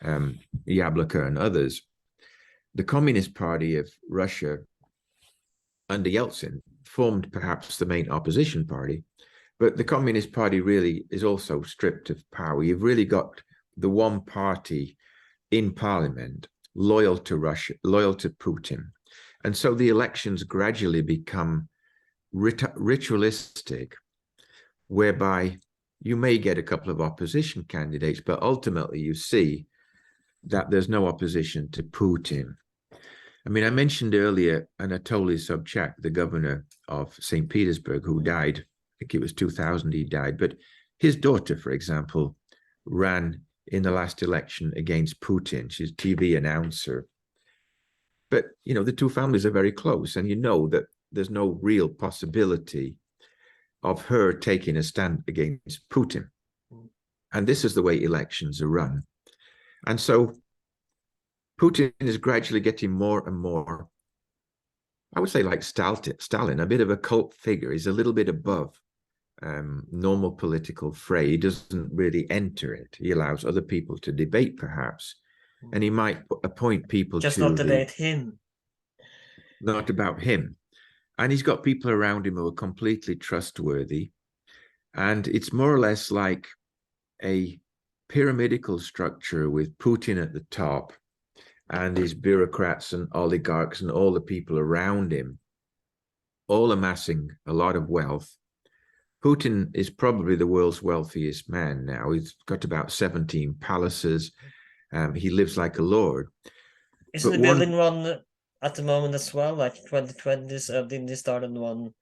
Yabloko and others. The Communist Party of Russia under Yeltsin formed perhaps the main opposition party, but the Communist Party really is also stripped of power. You've really got the one party in parliament loyal to Russia, loyal to Putin. And so the elections gradually become ritualistic, whereby you may get a couple of opposition candidates, but ultimately you see that there's no opposition to Putin. I mean, I mentioned earlier Anatoly Sobchak, the governor of St. Petersburg, who died. I think it was 2000 he died. But his daughter, for example, ran in the last election against Putin. She's a TV announcer. But, you know, the two families are very close, and you know that there's no real possibility of her taking a stand against Putin. And this is the way elections are run. And so Putin is gradually getting more and more, I would say, like Stalin, a bit of a cult figure. He's a little bit above normal political fray. He doesn't really enter it. He allows other people to debate, perhaps. And he might appoint people Just to not debate him. not about him. And he's got people around him who are completely trustworthy. And it's more or less like a pyramidical structure with Putin at the top and his bureaucrats and oligarchs and all the people around him, all amassing a lot of wealth. Putin is probably the world's wealthiest man now. He's got about 17 palaces. He lives like a lord. Isn't he building one at the moment as well? Like 2020s, didn't he start on one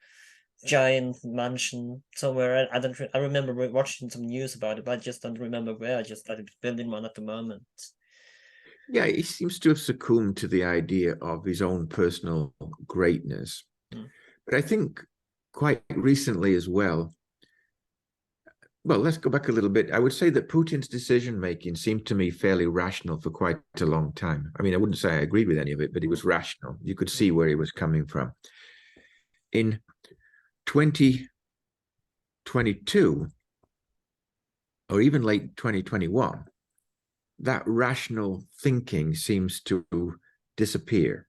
giant mansion somewhere? I remember watching some news about it, but I just don't remember where. I just started building one at the moment. Yeah, he seems to have succumbed to the idea of his own personal greatness. But I think quite recently as well, let's go back a little bit. I would say that Putin's decision-making seemed to me fairly rational for quite a long time. I mean, I wouldn't say I agreed with any of it, but it was rational. You could see where he was coming from. In 2022, or even late 2021, that rational thinking seems to disappear.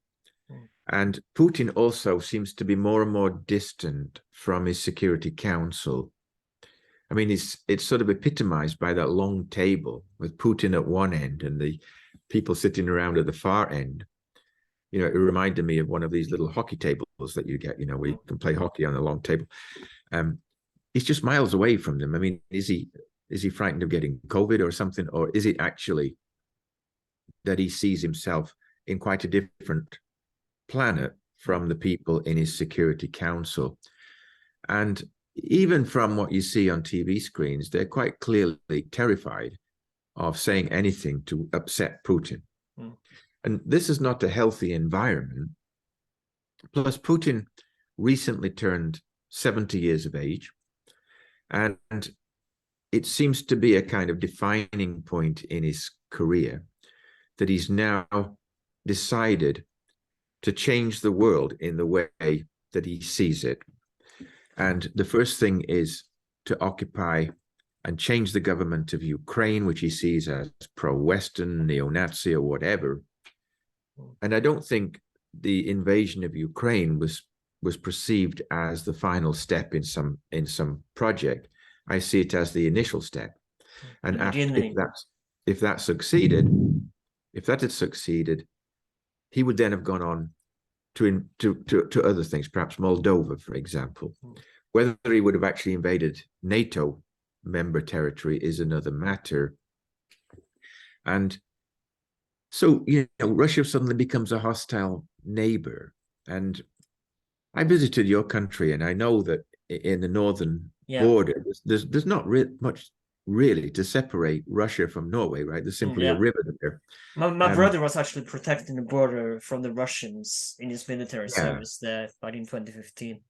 And Putin also seems to be more and more distant from his Security Council. I mean, it's sort of epitomized by that long table with Putin at one end and the people sitting around at the far end. You know, it reminded me of one of these little hockey tables that you get, you know, where you can play hockey on a long table. He's just miles away from them. I mean, is he frightened of getting COVID or something? Or is it actually that he sees himself in quite a different planet from the people in his Security Council? And even from what you see on TV screens, they're quite clearly terrified of saying anything to upset Putin. And this is not a healthy environment. Plus, Putin recently turned 70 years of age. And it seems to be a kind of defining point in his career that he's now decided to change the world in the way that he sees it. And the first thing is to occupy and change the government of Ukraine, which he sees as pro-Western, neo-Nazi, or whatever. And I don't think the invasion of Ukraine was perceived as the final step in some project. I see it as the initial step. And if that had succeeded, he would then have gone on to other things, perhaps Moldova, for example. Whether he would have actually invaded NATO member territory is another matter. And so, you know, Russia suddenly becomes a hostile neighbor. And I visited your country, and I know that in the northern border, there's not much really to separate Russia from Norway, right? There's simply a river there. My brother was actually protecting the border from the Russians in his military service there back in 2015.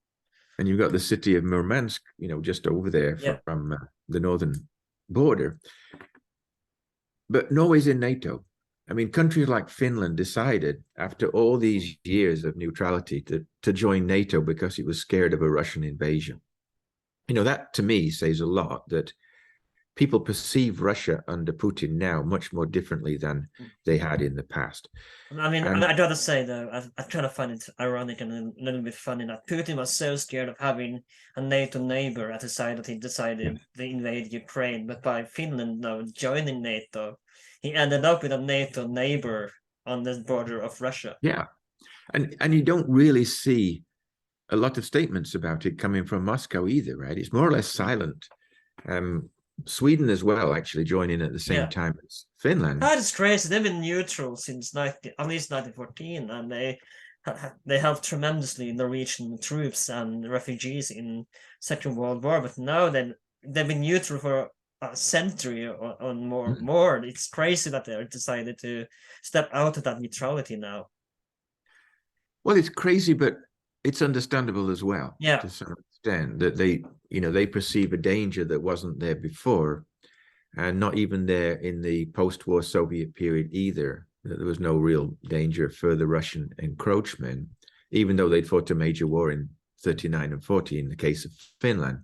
And you've got the city of Murmansk, you know, just over there from the northern border. But Norway's in NATO. I mean, countries like Finland decided after all these years of neutrality to join NATO because it was scared of a Russian invasion. You know, that to me says a lot, that people perceive Russia under Putin now much more differently than they had in the past. I mean, I'd rather say, though, I kind of find it ironic and a little bit funny that Putin was so scared of having a NATO neighbor at the side that he decided to invade Ukraine. But by Finland now joining NATO, he ended up with a NATO neighbor on the border of Russia. Yeah. And you don't really see a lot of statements about it coming from Moscow either, right? It's more or less silent. Sweden as well, actually joining at the same Yeah. time as Finland. That is crazy. They've been neutral since at least 1914, and they helped tremendously Norwegian troops and refugees in Second World War. But now they've been neutral for a century or more. Mm. More. It's crazy that they decided to step out of that neutrality now. Well, it's crazy, but it's understandable as well, Yeah. to some extent, that they perceive a danger that wasn't there before, and not even there in the post-war Soviet period either. There was no real danger of further Russian encroachment, even though they'd fought a major war in 39 and 40 in the case of Finland.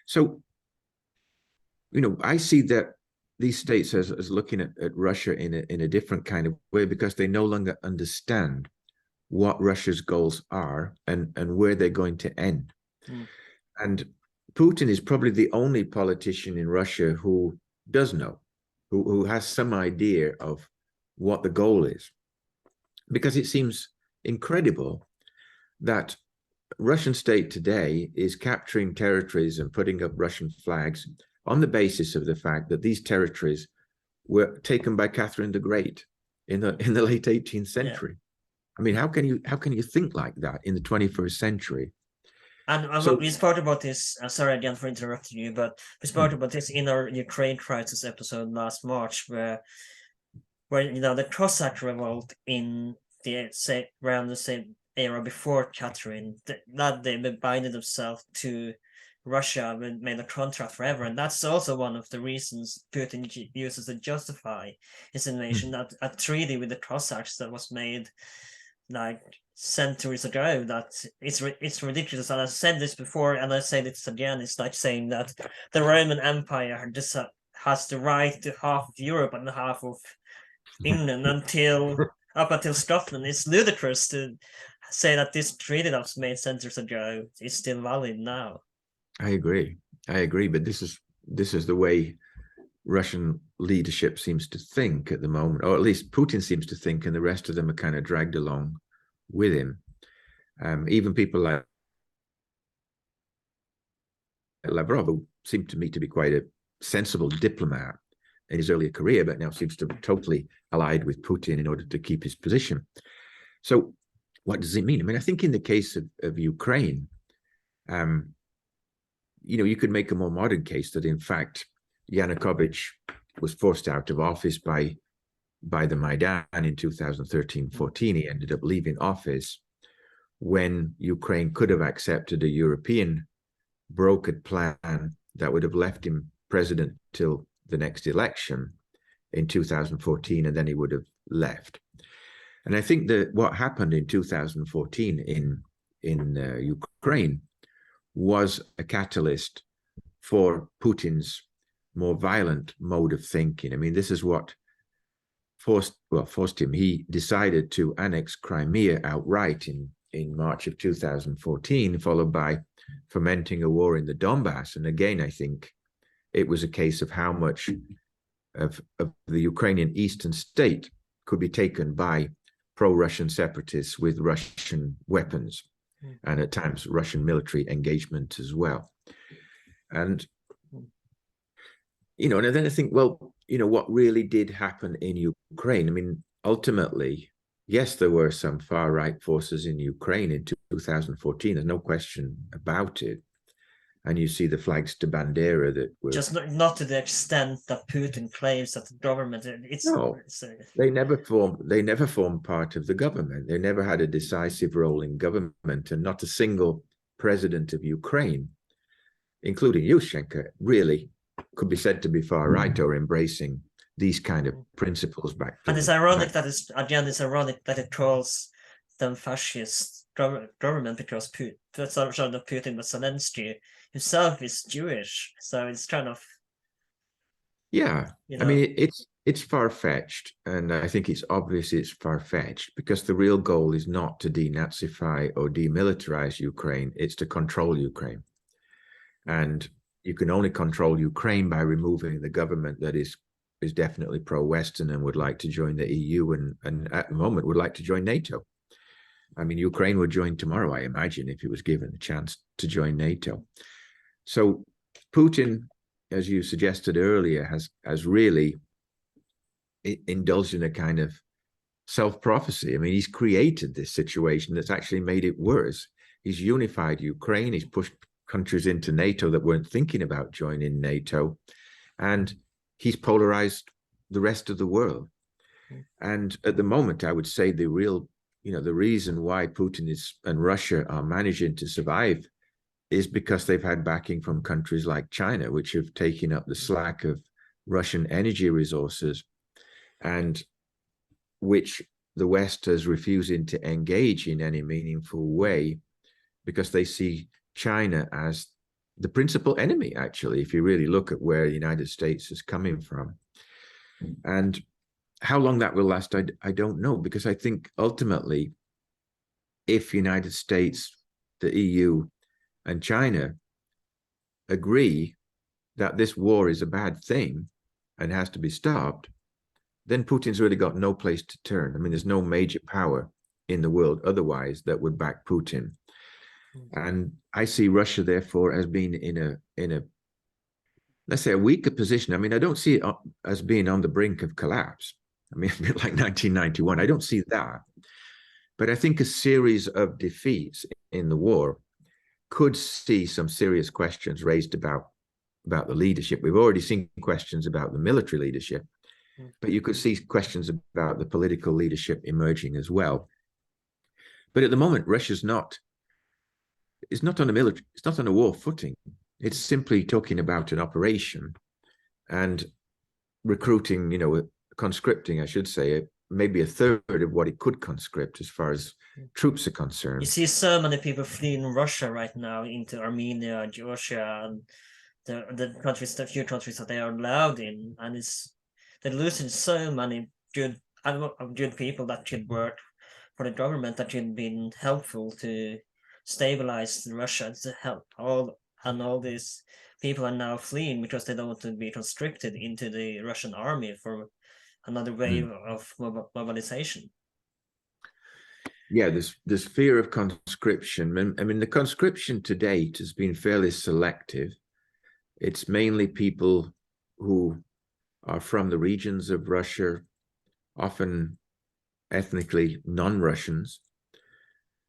So, I see that these states as looking at Russia in a different kind of way, because they no longer understand what Russia's goals are and where they're going to end. Mm. And Putin is probably the only politician in Russia who does know, who has some idea of what the goal is. Because it seems incredible that Russian state today is capturing territories and putting up Russian flags on the basis of the fact that these territories were taken by Catherine the Great in the late 18th century. Yeah. I mean, how can you think like that in the 21st century? And we spoke about this. Sorry again for interrupting you, but we spoke about this in our Ukraine crisis episode last March, where the Cossack revolt in around the same era before Catherine, that they binded themselves to Russia and made a contract forever, and that's also one of the reasons Putin uses to justify his invasion. That a treaty with the Cossacks that was made like centuries ago, that it's ridiculous. And I said this before, and I say this again. It's like saying that the Roman Empire just has the right to half of Europe and half of England up until Scotland. It's ludicrous to say that this treaty that was made centuries ago is still valid now. I agree, but this is the way Russian leadership seems to think at the moment, or at least Putin seems to think, and the rest of them are kind of dragged along with him. Even people like Lavrov, who seemed to me to be quite a sensible diplomat in his earlier career, but now seems to be totally allied with Putin in order to keep his position. So what does it mean? I mean, I think in the case of Ukraine, you could make a more modern case that, in fact, Yanukovych was forced out of office by the Maidan in 2013-14. He ended up leaving office when Ukraine could have accepted a European brokered plan that would have left him president till the next election in 2014, and then he would have left. And I think that what happened in 2014 in Ukraine was a catalyst for Putin's more violent mode of thinking. I mean, this is what forced him. He decided to annex Crimea outright in March of 2014, followed by fomenting a war in the Donbass. And again, I think it was a case of how much of the Ukrainian eastern state could be taken by pro-Russian separatists with Russian weapons, and at times Russian military engagement as well. And and then I think, well, what really did happen in Ukraine? I mean, ultimately, yes, there were some far-right forces in Ukraine in 2014. There's no question about it. And you see the flags to Bandera that were just not to the extent that Putin claims that the government. They never formed part of the government. They never had a decisive role in government, and not a single president of Ukraine, including Yushchenko, really could be said to be far right or embracing these kind of principles back. And it's ironic that it calls them fascist government, because Putin, Putin, but Zelensky himself is Jewish, so it's kind of I mean, it's far-fetched, and I think it's obvious it's far-fetched, because the real goal is not to denazify or demilitarize Ukraine, it's to control Ukraine. And you can only control Ukraine by removing the government that is definitely pro-Western and would like to join the EU, and at the moment would like to join NATO. I mean, Ukraine would join tomorrow, I imagine, if it was given a chance to join NATO. So Putin as you suggested earlier, has really indulged in a kind of self-prophecy. I mean, he's created this situation that's actually made it worse. He's unified Ukraine. He's pushed countries into NATO that weren't thinking about joining NATO. And he's polarized the rest of the world. And at the moment, I would say the real, the reason why Putin and Russia are managing to survive is because they've had backing from countries like China, which have taken up the slack of Russian energy resources, and which the West is refusing to engage in any meaningful way because they see China as the principal enemy, actually, if you really look at where the United States is coming from. And how long that will last, I don't know, because I think ultimately, if United States, the EU, and China agree that this war is a bad thing and has to be stopped, then Putin's really got no place to turn. I mean, there's no major power in the world otherwise that would back Putin. And I see Russia, therefore, as being in a let's say a weaker position. I mean, I don't see it as being on the brink of collapse. I mean, a bit like 1991. I don't see that. But I think a series of defeats in the war could see some serious questions raised about the leadership. We've already seen questions about the military leadership, but you could see questions about the political leadership emerging as well. But at the moment, Russia's not on a war footing. It's simply talking about an operation and recruiting, conscripting, I should say, maybe a third of what it could conscript as far as troops are concerned. You see so many people fleeing Russia right now into Armenia, Georgia, and the countries, the few countries that they are allowed in, and they're losing so many good people that could work for the government, that could be helpful to stabilize Russia, to help all these people are now fleeing because they don't want to be conscripted into the Russian army for another wave of mobilization. Yeah, this fear of conscription. I mean, the conscription to date has been fairly selective. It's mainly people who are from the regions of Russia, often ethnically non-Russians,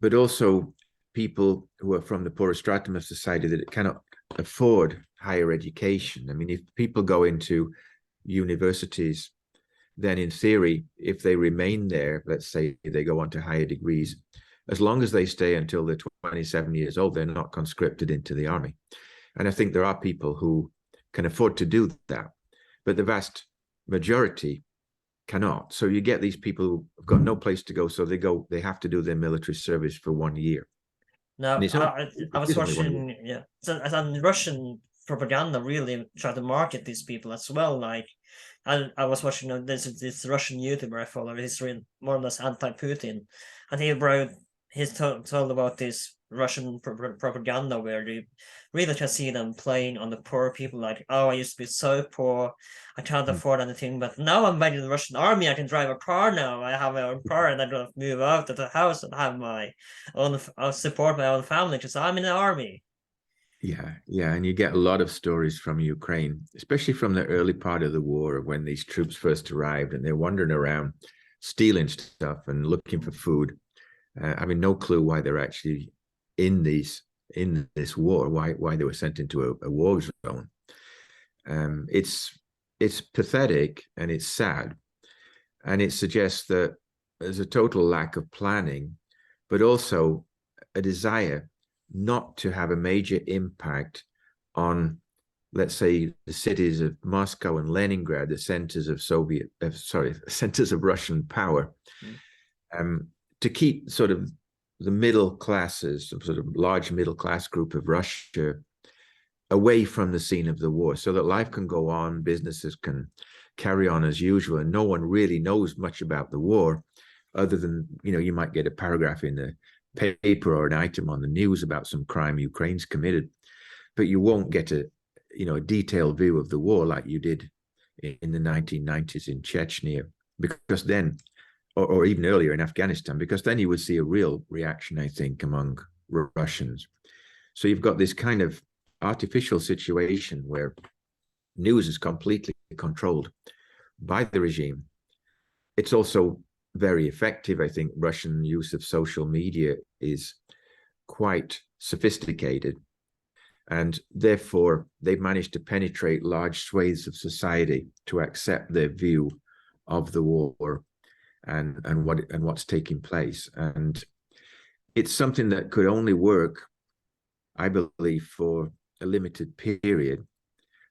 but also people who are from the poorer stratum of society that cannot afford higher education. I mean, if people go into universities, then in theory, if they remain there, let's say they go on to higher degrees, as long as they stay until they're 27 years old, they're not conscripted into the army. And I think there are people who can afford to do that, but the vast majority cannot. So you get these people who've got no place to go, so they have to do their military service for 1 year. Now, I was watching, and Russian propaganda really try to market these people as well. Like, I was watching this Russian YouTuber I follow. He's more or less anti-Putin, and he's told about this Russian propaganda where you really can see them playing on the poor people. Like, oh, I used to be so poor, I can't afford anything, but now I'm back in the Russian army. I can drive a car now. I have my own car, and I don't have to move out of the house and have my own support my own family because I'm in the army. Yeah, and you get a lot of stories from Ukraine, especially from the early part of the war when these troops first arrived and they're wandering around stealing stuff and looking for food, having no clue why they're actually in this war, why they were sent into a war zone. It's pathetic and it's sad, and it suggests that there's a total lack of planning, but also a desire not to have a major impact on, let's say, the cities of Moscow and Leningrad, the centers of centers of Russian power, to keep sort of the middle classes, some sort of large middle class group of Russia, away from the scene of the war, so that life can go on, businesses can carry on as usual, and no one really knows much about the war, other than, you might get a paragraph in the paper or an item on the news about some crime Ukraine's committed, but you won't get a detailed view of the war like you did in the 1990s in Chechnya, because then, or even earlier in Afghanistan, because then you would see a real reaction, I think, among Russians. So you've got this kind of artificial situation where News is completely controlled by the regime. It's also very effective. I think Russian use of social media is quite sophisticated, and therefore they've managed to penetrate large swathes of society to accept their view of the war and what's taking place. And it's something that could only work, I believe, for a limited period.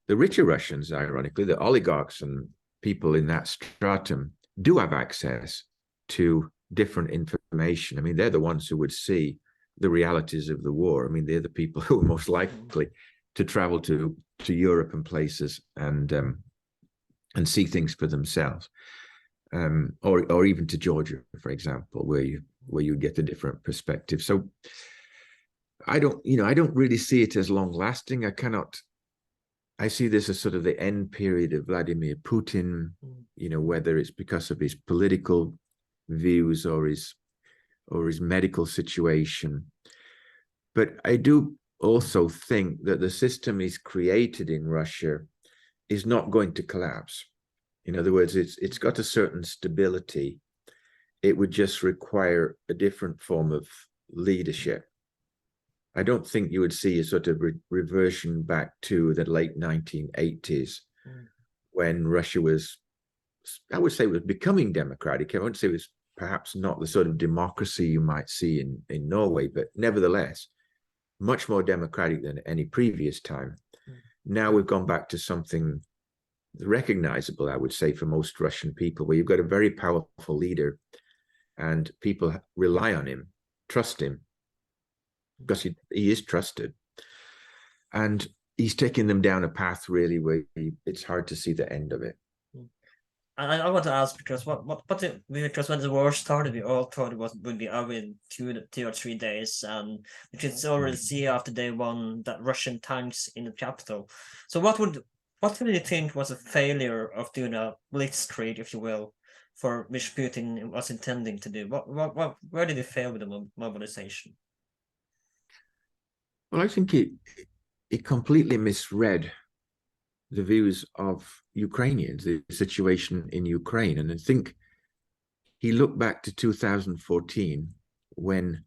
The richer Russians, ironically, the oligarchs and people in that stratum, do have access to different information. I mean, they're the ones who would see the realities of the war. I mean, they're the people who are most likely to travel to Europe and places and see things for themselves, or even to Georgia, for example, where you get a different perspective. So I don't really see it as long lasting. I see this as sort of the end period of Vladimir Putin, whether it's because of his political views or his medical situation. But I do also think that the system he's created in Russia is not going to collapse. In other words, it's got a certain stability. It would just require a different form of leadership. I don't think you would see a sort of reversion back to the late 1980s when Russia was, I would say, was becoming democratic. I wouldn't say it was perhaps not the sort of democracy you might see in Norway, but nevertheless, much more democratic than any previous time. Now we've gone back to something recognizable, I would say, for most Russian people, where you've got a very powerful leader and people rely on him, trust him, because he is trusted. And he's taking them down a path really where it's hard to see the end of it. I want to ask, because because when the war started, we all thought would be over in two or 3 days, and we could already see after day one that Russian tanks in the capital. So what do you think was a failure of doing a blitzkrieg, if you will, for which Putin was intending to do? Where did he fail with the mobilization? Well, I think it completely misread the views of Ukrainians, the situation in Ukraine. And I think he looked back to 2014 when,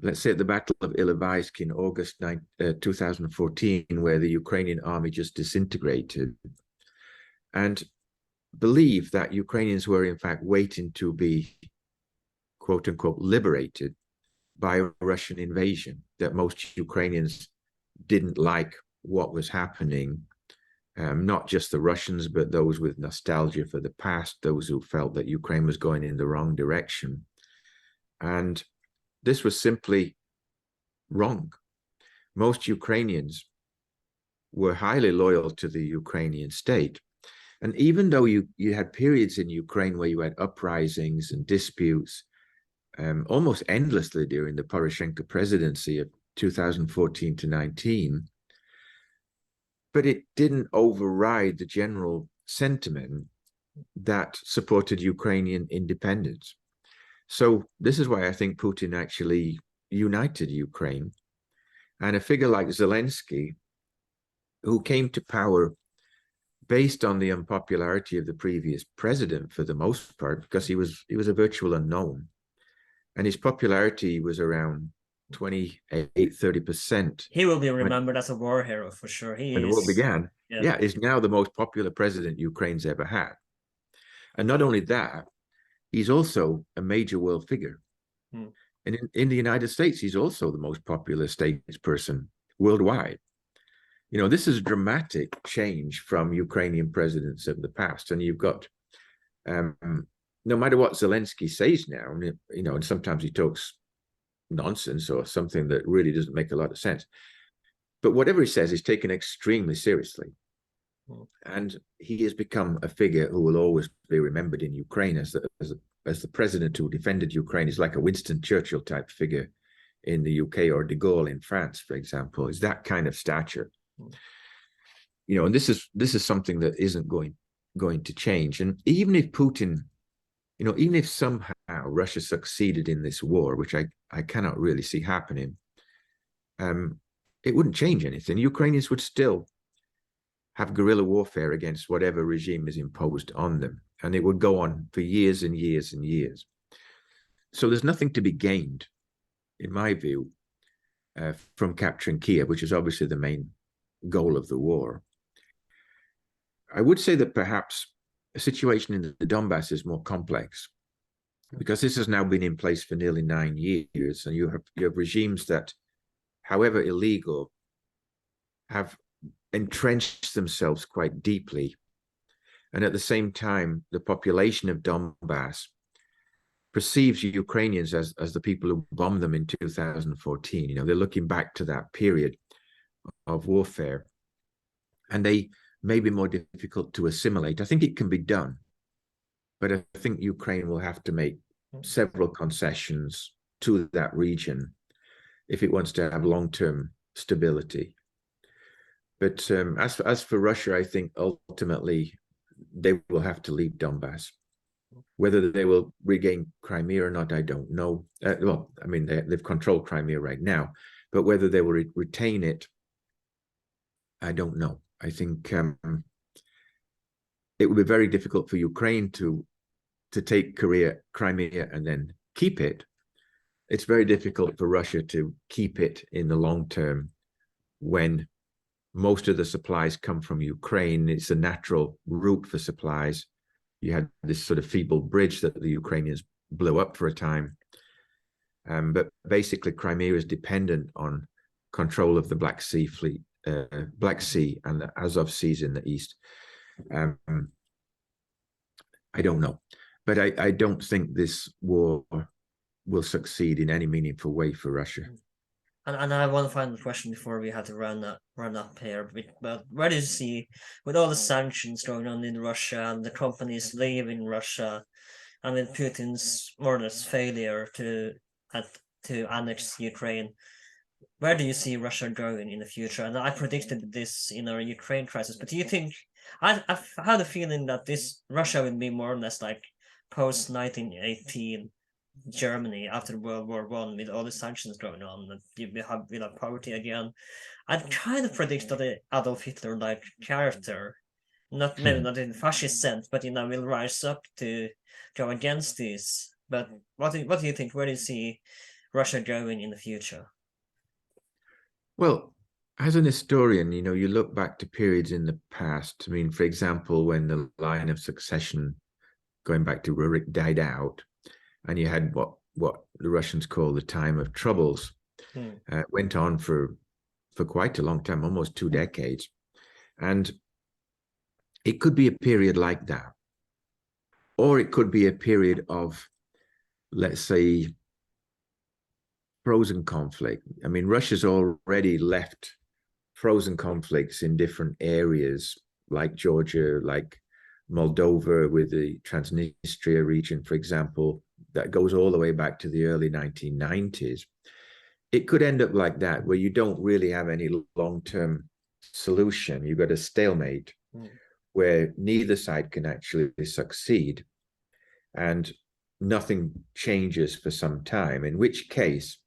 let's say, at the Battle of Ilovaisk in August 2014, where the Ukrainian army just disintegrated, and believed that Ukrainians were in fact waiting to be, quote unquote, liberated by a Russian invasion, that most Ukrainians didn't like what was happening. Not just the Russians, but those with nostalgia for the past, those who felt that Ukraine was going in the wrong direction. And this was simply wrong. Most Ukrainians were highly loyal to the Ukrainian state. And even though you had periods in Ukraine where you had uprisings and disputes, almost endlessly during the Poroshenko presidency of 2014 to 19, but it didn't override the general sentiment that supported Ukrainian independence. So this is why I think Putin actually united Ukraine. And a figure like Zelensky, who came to power based on the unpopularity of the previous president for the most part, because he was a virtual unknown. And his popularity was around 28-30%. He will be remembered as a war hero for sure. When the war began, is now the most popular president Ukraine's ever had. And not only that, he's also a major world figure. And in the United States, he's also the most popular statesperson worldwide. This is a dramatic change from Ukrainian presidents of the past. And you've got, no matter what Zelensky says now, and sometimes he talks nonsense or something that really doesn't make a lot of sense. But whatever he says is taken extremely seriously. And he has become a figure who will always be remembered in Ukraine as the president who defended Ukraine. He's like a Winston Churchill type figure in the UK, or de Gaulle in France, for example. Is that kind of stature. And this is something that isn't going to change. And even if Putin, even if somehow Russia succeeded in this war, which I cannot really see happening, it wouldn't change anything. Ukrainians would still have guerrilla warfare against whatever regime is imposed on them. And it would go on for years and years and years. So there's nothing to be gained, in my view, from capturing Kiev, which is obviously the main goal of the war. I would say that perhaps a situation in the Donbass is more complex, because this has now been in place for nearly 9 years, and you have regimes that, however illegal, have entrenched themselves quite deeply. And at the same time, the population of Donbass perceives Ukrainians as the people who bombed them in 2014. You know, they're looking back to that period of warfare, and they may be more difficult to assimilate. I think it can be done, but I think Ukraine will have to make several concessions to that region if it wants to have long-term stability. But as for Russia, I think ultimately they will have to leave Donbass. Whether they will regain Crimea or not, I don't know. Well, I mean, they've controlled Crimea right now, but whether they will retain it, I don't know. I think it would be very difficult for Ukraine to take Crimea and then keep it. It's very difficult for Russia to keep it in the long term when most of the supplies come from Ukraine. It's a natural route for supplies. You had this sort of feeble bridge that the Ukrainians blew up for a time. But basically, Crimea is dependent on control of the Black Sea fleet, Black Sea and the Azov Seas in the east. I don't know. But I don't think this war will succeed in any meaningful way for Russia. And I have one final question before we have to run up here. But where do you see, with all the sanctions going on in Russia and the companies leaving Russia, and with Putin's more or less failure to annex Ukraine, where do you see Russia going in the future? And I predicted this in our Ukraine crisis. But do you think I've had a feeling that this Russia will be more or less like post 1918 Germany after World War One, with all the sanctions going on, that you will have poverty again. I'd kind of predict that the Adolf Hitler-like character, maybe not in fascist sense, but will rise up to go against this. But what do you think? Where do you see Russia going in the future? Well, as an historian, you look back to periods in the past. I mean, for example, when the line of succession going back to Rurik died out, and you had what the Russians call the time of troubles, went on for quite a long time, almost 2 decades. And it could be a period like that. Or it could be a period of, let's say, frozen conflict. I mean, Russia's already left frozen conflicts in different areas, like Georgia, like Moldova with the Transnistria region, for example, that goes all the way back to the early 1990s. It could end up like that, where you don't really have any long-term solution. You've got a stalemate where neither side can actually succeed, and nothing changes for some time, in which case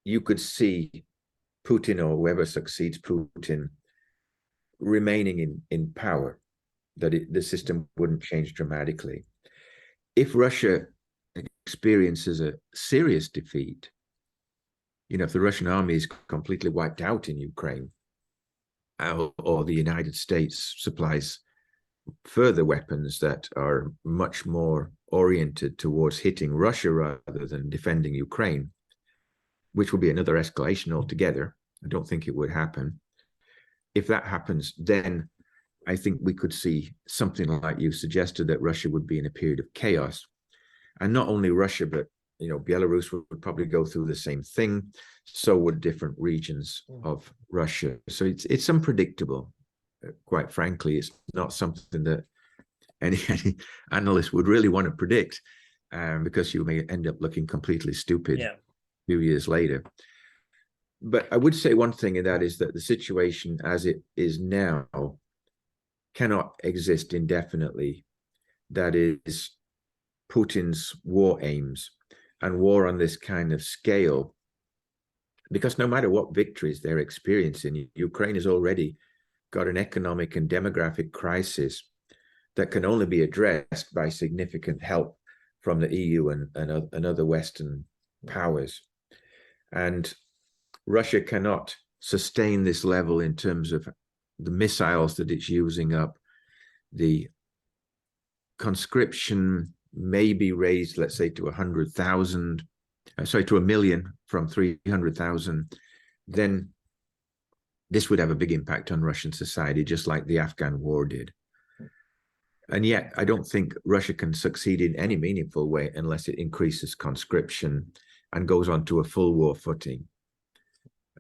you could see Putin, or whoever succeeds Putin, remaining in power, that the system wouldn't change dramatically. If Russia experiences a serious defeat, if the Russian army is completely wiped out in Ukraine, or the United States supplies further weapons that are much more oriented towards hitting Russia rather than defending Ukraine, which will be another escalation altogether. I don't think it would happen. If that happens, then I think we could see something like you suggested, that Russia would be in a period of chaos. And not only Russia, but Belarus would probably go through the same thing. So would different regions of Russia. So it's unpredictable. Quite frankly, it's not something that any analyst would really want to predict, because you may end up looking completely stupid a few years later. But I would say one thing, and that is that the situation as it is now cannot exist indefinitely. That is Putin's war aims, and war on this kind of scale, because no matter what victories they're experiencing, Ukraine is already got an economic and demographic crisis that can only be addressed by significant help from the EU and other Western powers. And Russia cannot sustain this level in terms of the missiles that it's using up. The conscription may be raised, let's say, to 100,000, to 1 million from 300,000. Then this would have a big impact on Russian society, just like the Afghan war did. And yet, I don't think Russia can succeed in any meaningful way unless it increases conscription and goes on to a full war footing.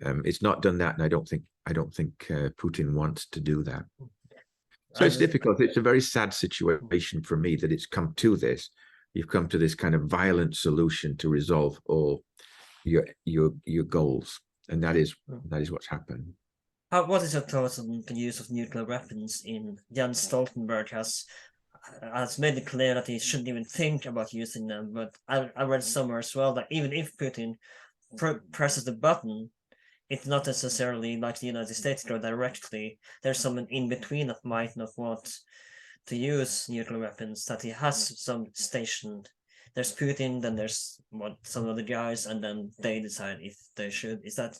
It's not done that, and I don't think Putin wants to do that. So it's difficult. It's a very sad situation for me that it's come to this. You've come to this kind of violent solution to resolve all your goals, and that is what's happened. What is your thoughts on the use of nuclear weapons? Jens Stoltenberg has made it clear that he shouldn't even think about using them. But I read somewhere as well that even if Putin presses the button, it's not necessarily like the United States go directly. There's someone in between that might not want to use nuclear weapons, that he has some stationed. There's Putin, then there's some other guys, and then they decide if they should. Is that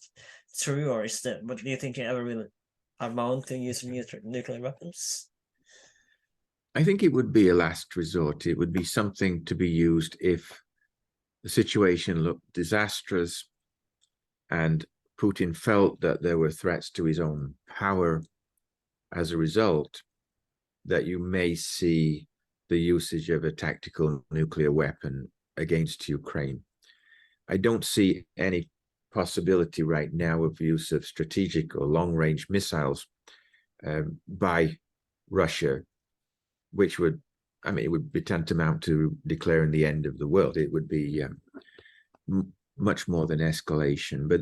true, or is that? But do you think he ever will amount to using nuclear weapons? I think it would be a last resort. It would be something to be used if the situation looked disastrous and Putin felt that there were threats to his own power as a result, that you may see the usage of a tactical nuclear weapon against Ukraine. I don't see any possibility right now of use of strategic or long-range missiles by Russia, which would, it would be tantamount to declaring the end of the world. It would be much more than escalation. But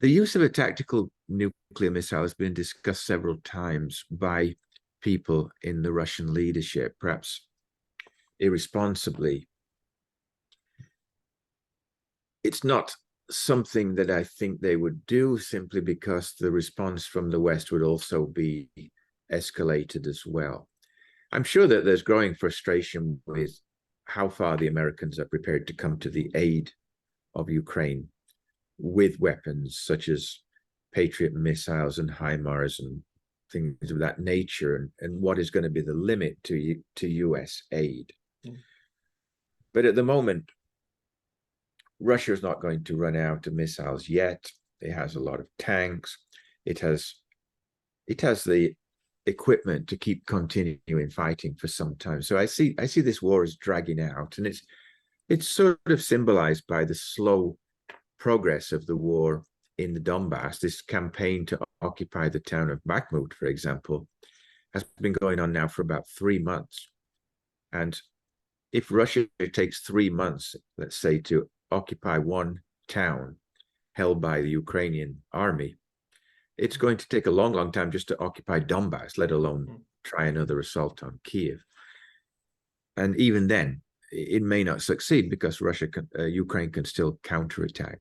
the use of a tactical nuclear missile has been discussed several times by people in the Russian leadership, perhaps irresponsibly. It's not something that I think they would do, simply because the response from the West would also be escalated as well. I'm sure that there's growing frustration with how far the Americans are prepared to come to the aid of Ukraine with weapons such as Patriot missiles and HIMARS and things of that nature, and what is going to be the limit to US aid. But at the moment, Russia is not going to run out of missiles yet. It has a lot of tanks. It has the equipment to keep continuing fighting for some time. So I see this war as dragging out, and it's sort of symbolized by the slow progress of the war in the Donbass. This campaign to occupy the town of Bakhmut, for example, has been going on now for about 3 months. And if Russia takes 3 months, let's say, to occupy one town held by the Ukrainian army, it's going to take a long, long time just to occupy Donbass, let alone try another assault on Kiev. And even then, it may not succeed because Ukraine can still counterattack.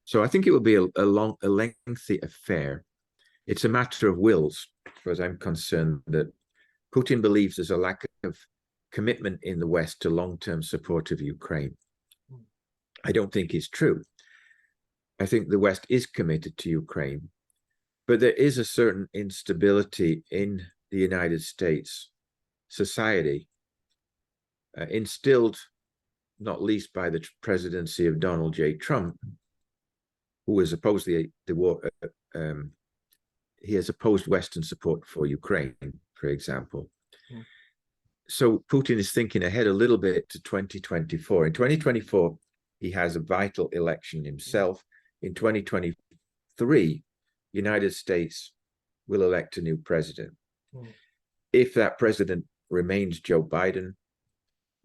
So I think it will be a lengthy affair. It's a matter of wills, as far as I'm concerned, that Putin believes there's a lack of commitment in the West to long-term support of Ukraine. I don't think it's true. I think the West is committed to Ukraine, but there is a certain instability in the United States society, instilled not least by the presidency of Donald J. Trump, who has opposed the war. He has opposed Western support for Ukraine, for example. So Putin is thinking ahead a little bit to 2024. In 2024, he has a vital election himself. In 2023, United States will elect a new president. If that president remains Joe Biden,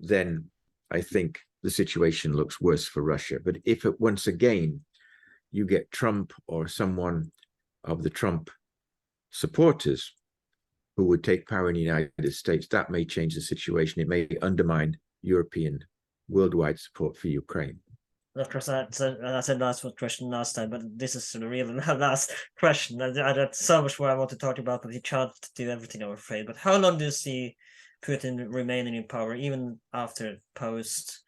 then I think the situation looks worse for Russia. But if it, once again, you get Trump or someone of the Trump supporters who would take power in the United States, that may change the situation. It may undermine European worldwide support for Ukraine. Of course, I said last question last time, but this is the real last question. I had so much more I want to talk about, but he can't do everything, I'm afraid. But how long do you see Putin remaining in power, even after post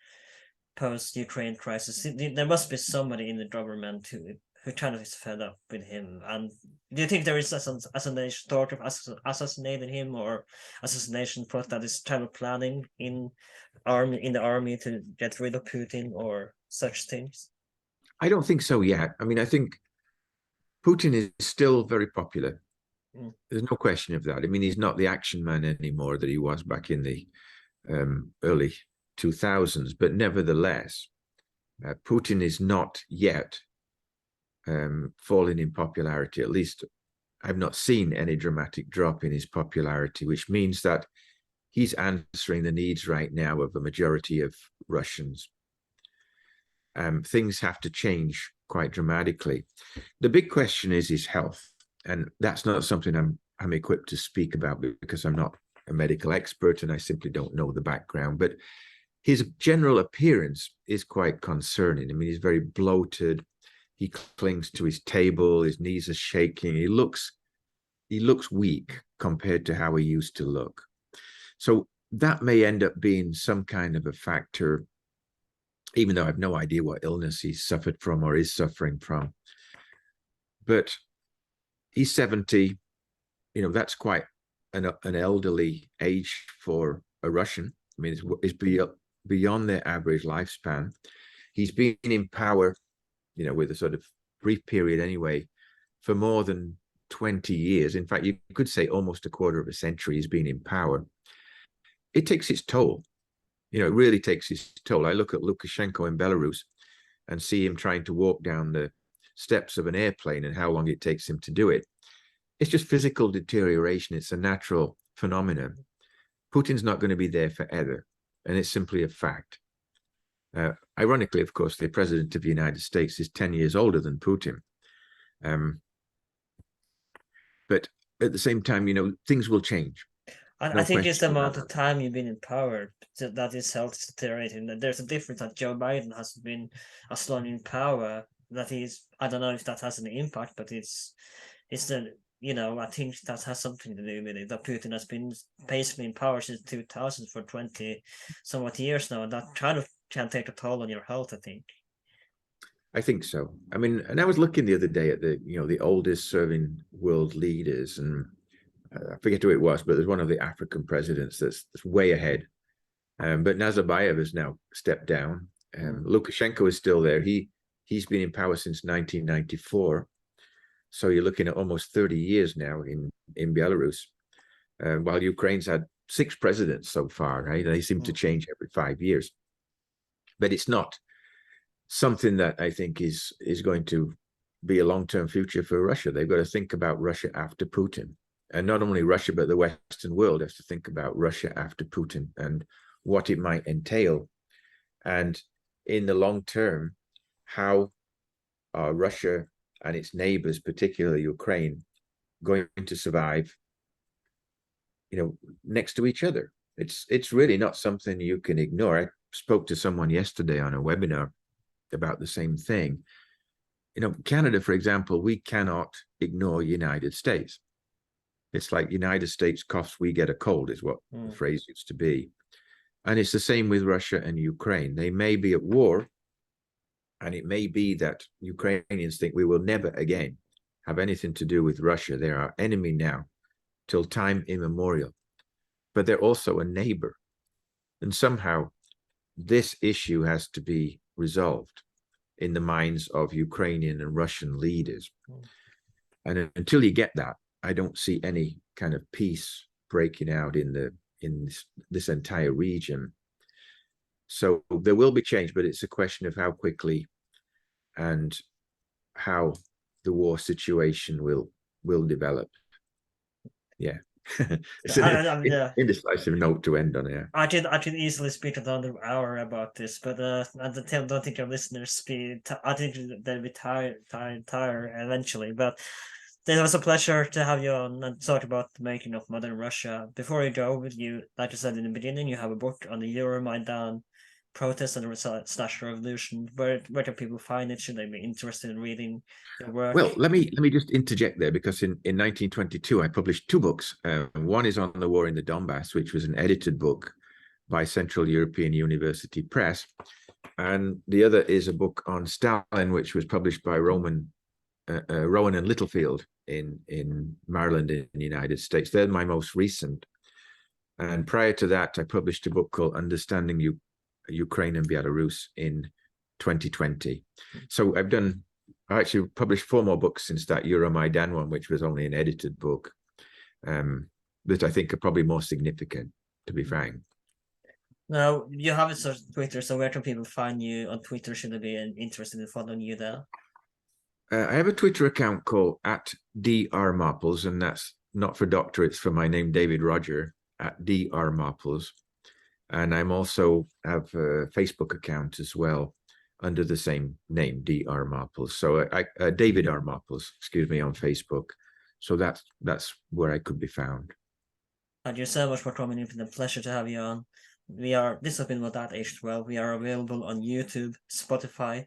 Ukraine crisis? There must be somebody in the government who kind of is fed up with him. And do you think there is assassination thought of assassinating him, or assassination plot that is kind of planning in the army to get rid of Putin or such things? I don't think so yet. I mean, I think Putin is still very popular. Mm. There's no question of that. I mean, he's not the action man anymore that he was back in the early 2000s, but nevertheless, Putin is not yet falling in popularity. At least I've not seen any dramatic drop in his popularity, which means that he's answering the needs right now of a majority of Russians. Things have to change quite dramatically. The big question is his health, and that's not something I'm equipped to speak about because I'm not a medical expert and I simply don't know the background. But his general appearance is quite concerning. I mean, he's very bloated. He clings to his table. His knees are shaking. He looks weak compared to how he used to look. So that may end up being some kind of a factor, even though I have no idea what illness he suffered from or is suffering from. But he's 70. You know, that's quite an elderly age for a Russian. I mean, it's beyond their average lifespan. He's been in power, you know, with a sort of brief period anyway, for more than 20 years. In fact, you could say almost a quarter of a century he's been in power. It takes its toll. You know, it really takes its toll. I look at Lukashenko in Belarus and see him trying to walk down the steps of an airplane and how long it takes him to do it. It's just physical deterioration. It's a natural phenomenon. Putin's not going to be there forever, and it's simply a fact. Ironically, of course, the president of the United States is 10 years older than Putin. But at the same time, you know, things will change. I No think it's the question about amount of that. time you've been in power that his health is deteriorating. There's a difference that Joe Biden has been as long in power that he's. I don't know if that has an impact, but it's the I think that has something to do with it. That Putin has been basically in power since 2000 for 20 somewhat years now, and that kind of can take a toll on your health, I think. I think so. I mean, and I was looking the other day at the oldest serving world leaders, and I forget who it was, but there's one of the African presidents that's way ahead. But Nazarbayev has now stepped down. Lukashenko is still there. He's been in power since 1994. So you're looking at almost 30 years now in Belarus, while Ukraine's had 6 presidents so far, right? They seem to change every 5 years. But it's not something that I think is going to be a long-term future for Russia. They've got to think about Russia after Putin. And not only Russia, but the Western world has to think about Russia after Putin and what it might entail. And in the long term, how are Russia and its neighbors, particularly Ukraine, going to survive, you know, next to each other? It's really not something you can ignore. I spoke to someone yesterday on a webinar about the same thing. You know, Canada, for example, we cannot ignore United States. It's like United States coughs, we get a cold, is what the phrase used to be. And it's the same with Russia and Ukraine. They may be at war, and it may be that Ukrainians think we will never again have anything to do with Russia. They're our enemy now, till time immemorial. But they're also a neighbor. And somehow this issue has to be resolved in the minds of Ukrainian and Russian leaders. And until you get that, I don't see any kind of peace breaking out in this entire region. So there will be change, but it's a question of how quickly and how the war situation will develop. Yeah. It's an indecisive note to end on. Yeah. I could easily speak another hour about this, but I don't think our listeners be. I think they'll be tired eventually. But it was a pleasure to have you on and talk about the making of modern Russia. Before you go, like I said in the beginning, you have a book on the Euromaidan protest and slash revolution? Where can people find it? Should they be interested in reading your work? Well, let me just interject there, because in 1922 I published two books. One is on the war in the Donbass, which was an edited book by Central European University Press, and the other is a book on Stalin, which was published by Rowan and Littlefield in Maryland in the United States. They're my most recent. And prior to that, I published a book called Understanding Ukraine and Belarus in 2020. So I actually published 4 more books since that Euromaidan one, which was only an edited book, that I think are probably more significant, to be frank. Now, you have a sort of Twitter, so where can people find you on Twitter? Should they be interested in following you there? I have a Twitter account called @drmarples, and that's not for doctor, it's for my name, David Roger, @drmarples. And I'm also have a Facebook account as well under the same name, Dr. Marples. So David R. Marples, excuse me, on Facebook. So that's where I could be found. Thank you so much for coming in. It's been a pleasure to have you on. This has been What That Age 12. We are available on YouTube, Spotify,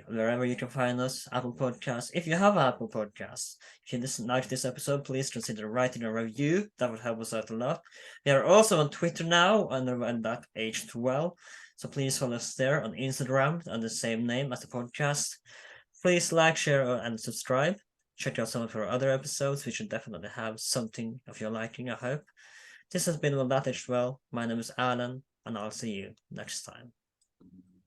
wherever you can find us, Apple Podcasts. If you have Apple Podcasts, if you like this episode, please consider writing a review. That would help us out a lot. We are also on Twitter now under That Age 12. So please follow us there, on Instagram under the same name as the podcast. Please like, share, and subscribe. Check out some of our other episodes. We should definitely have something of your liking, I hope. This has been What That Age 12. My name is Alan, and I'll see you next time.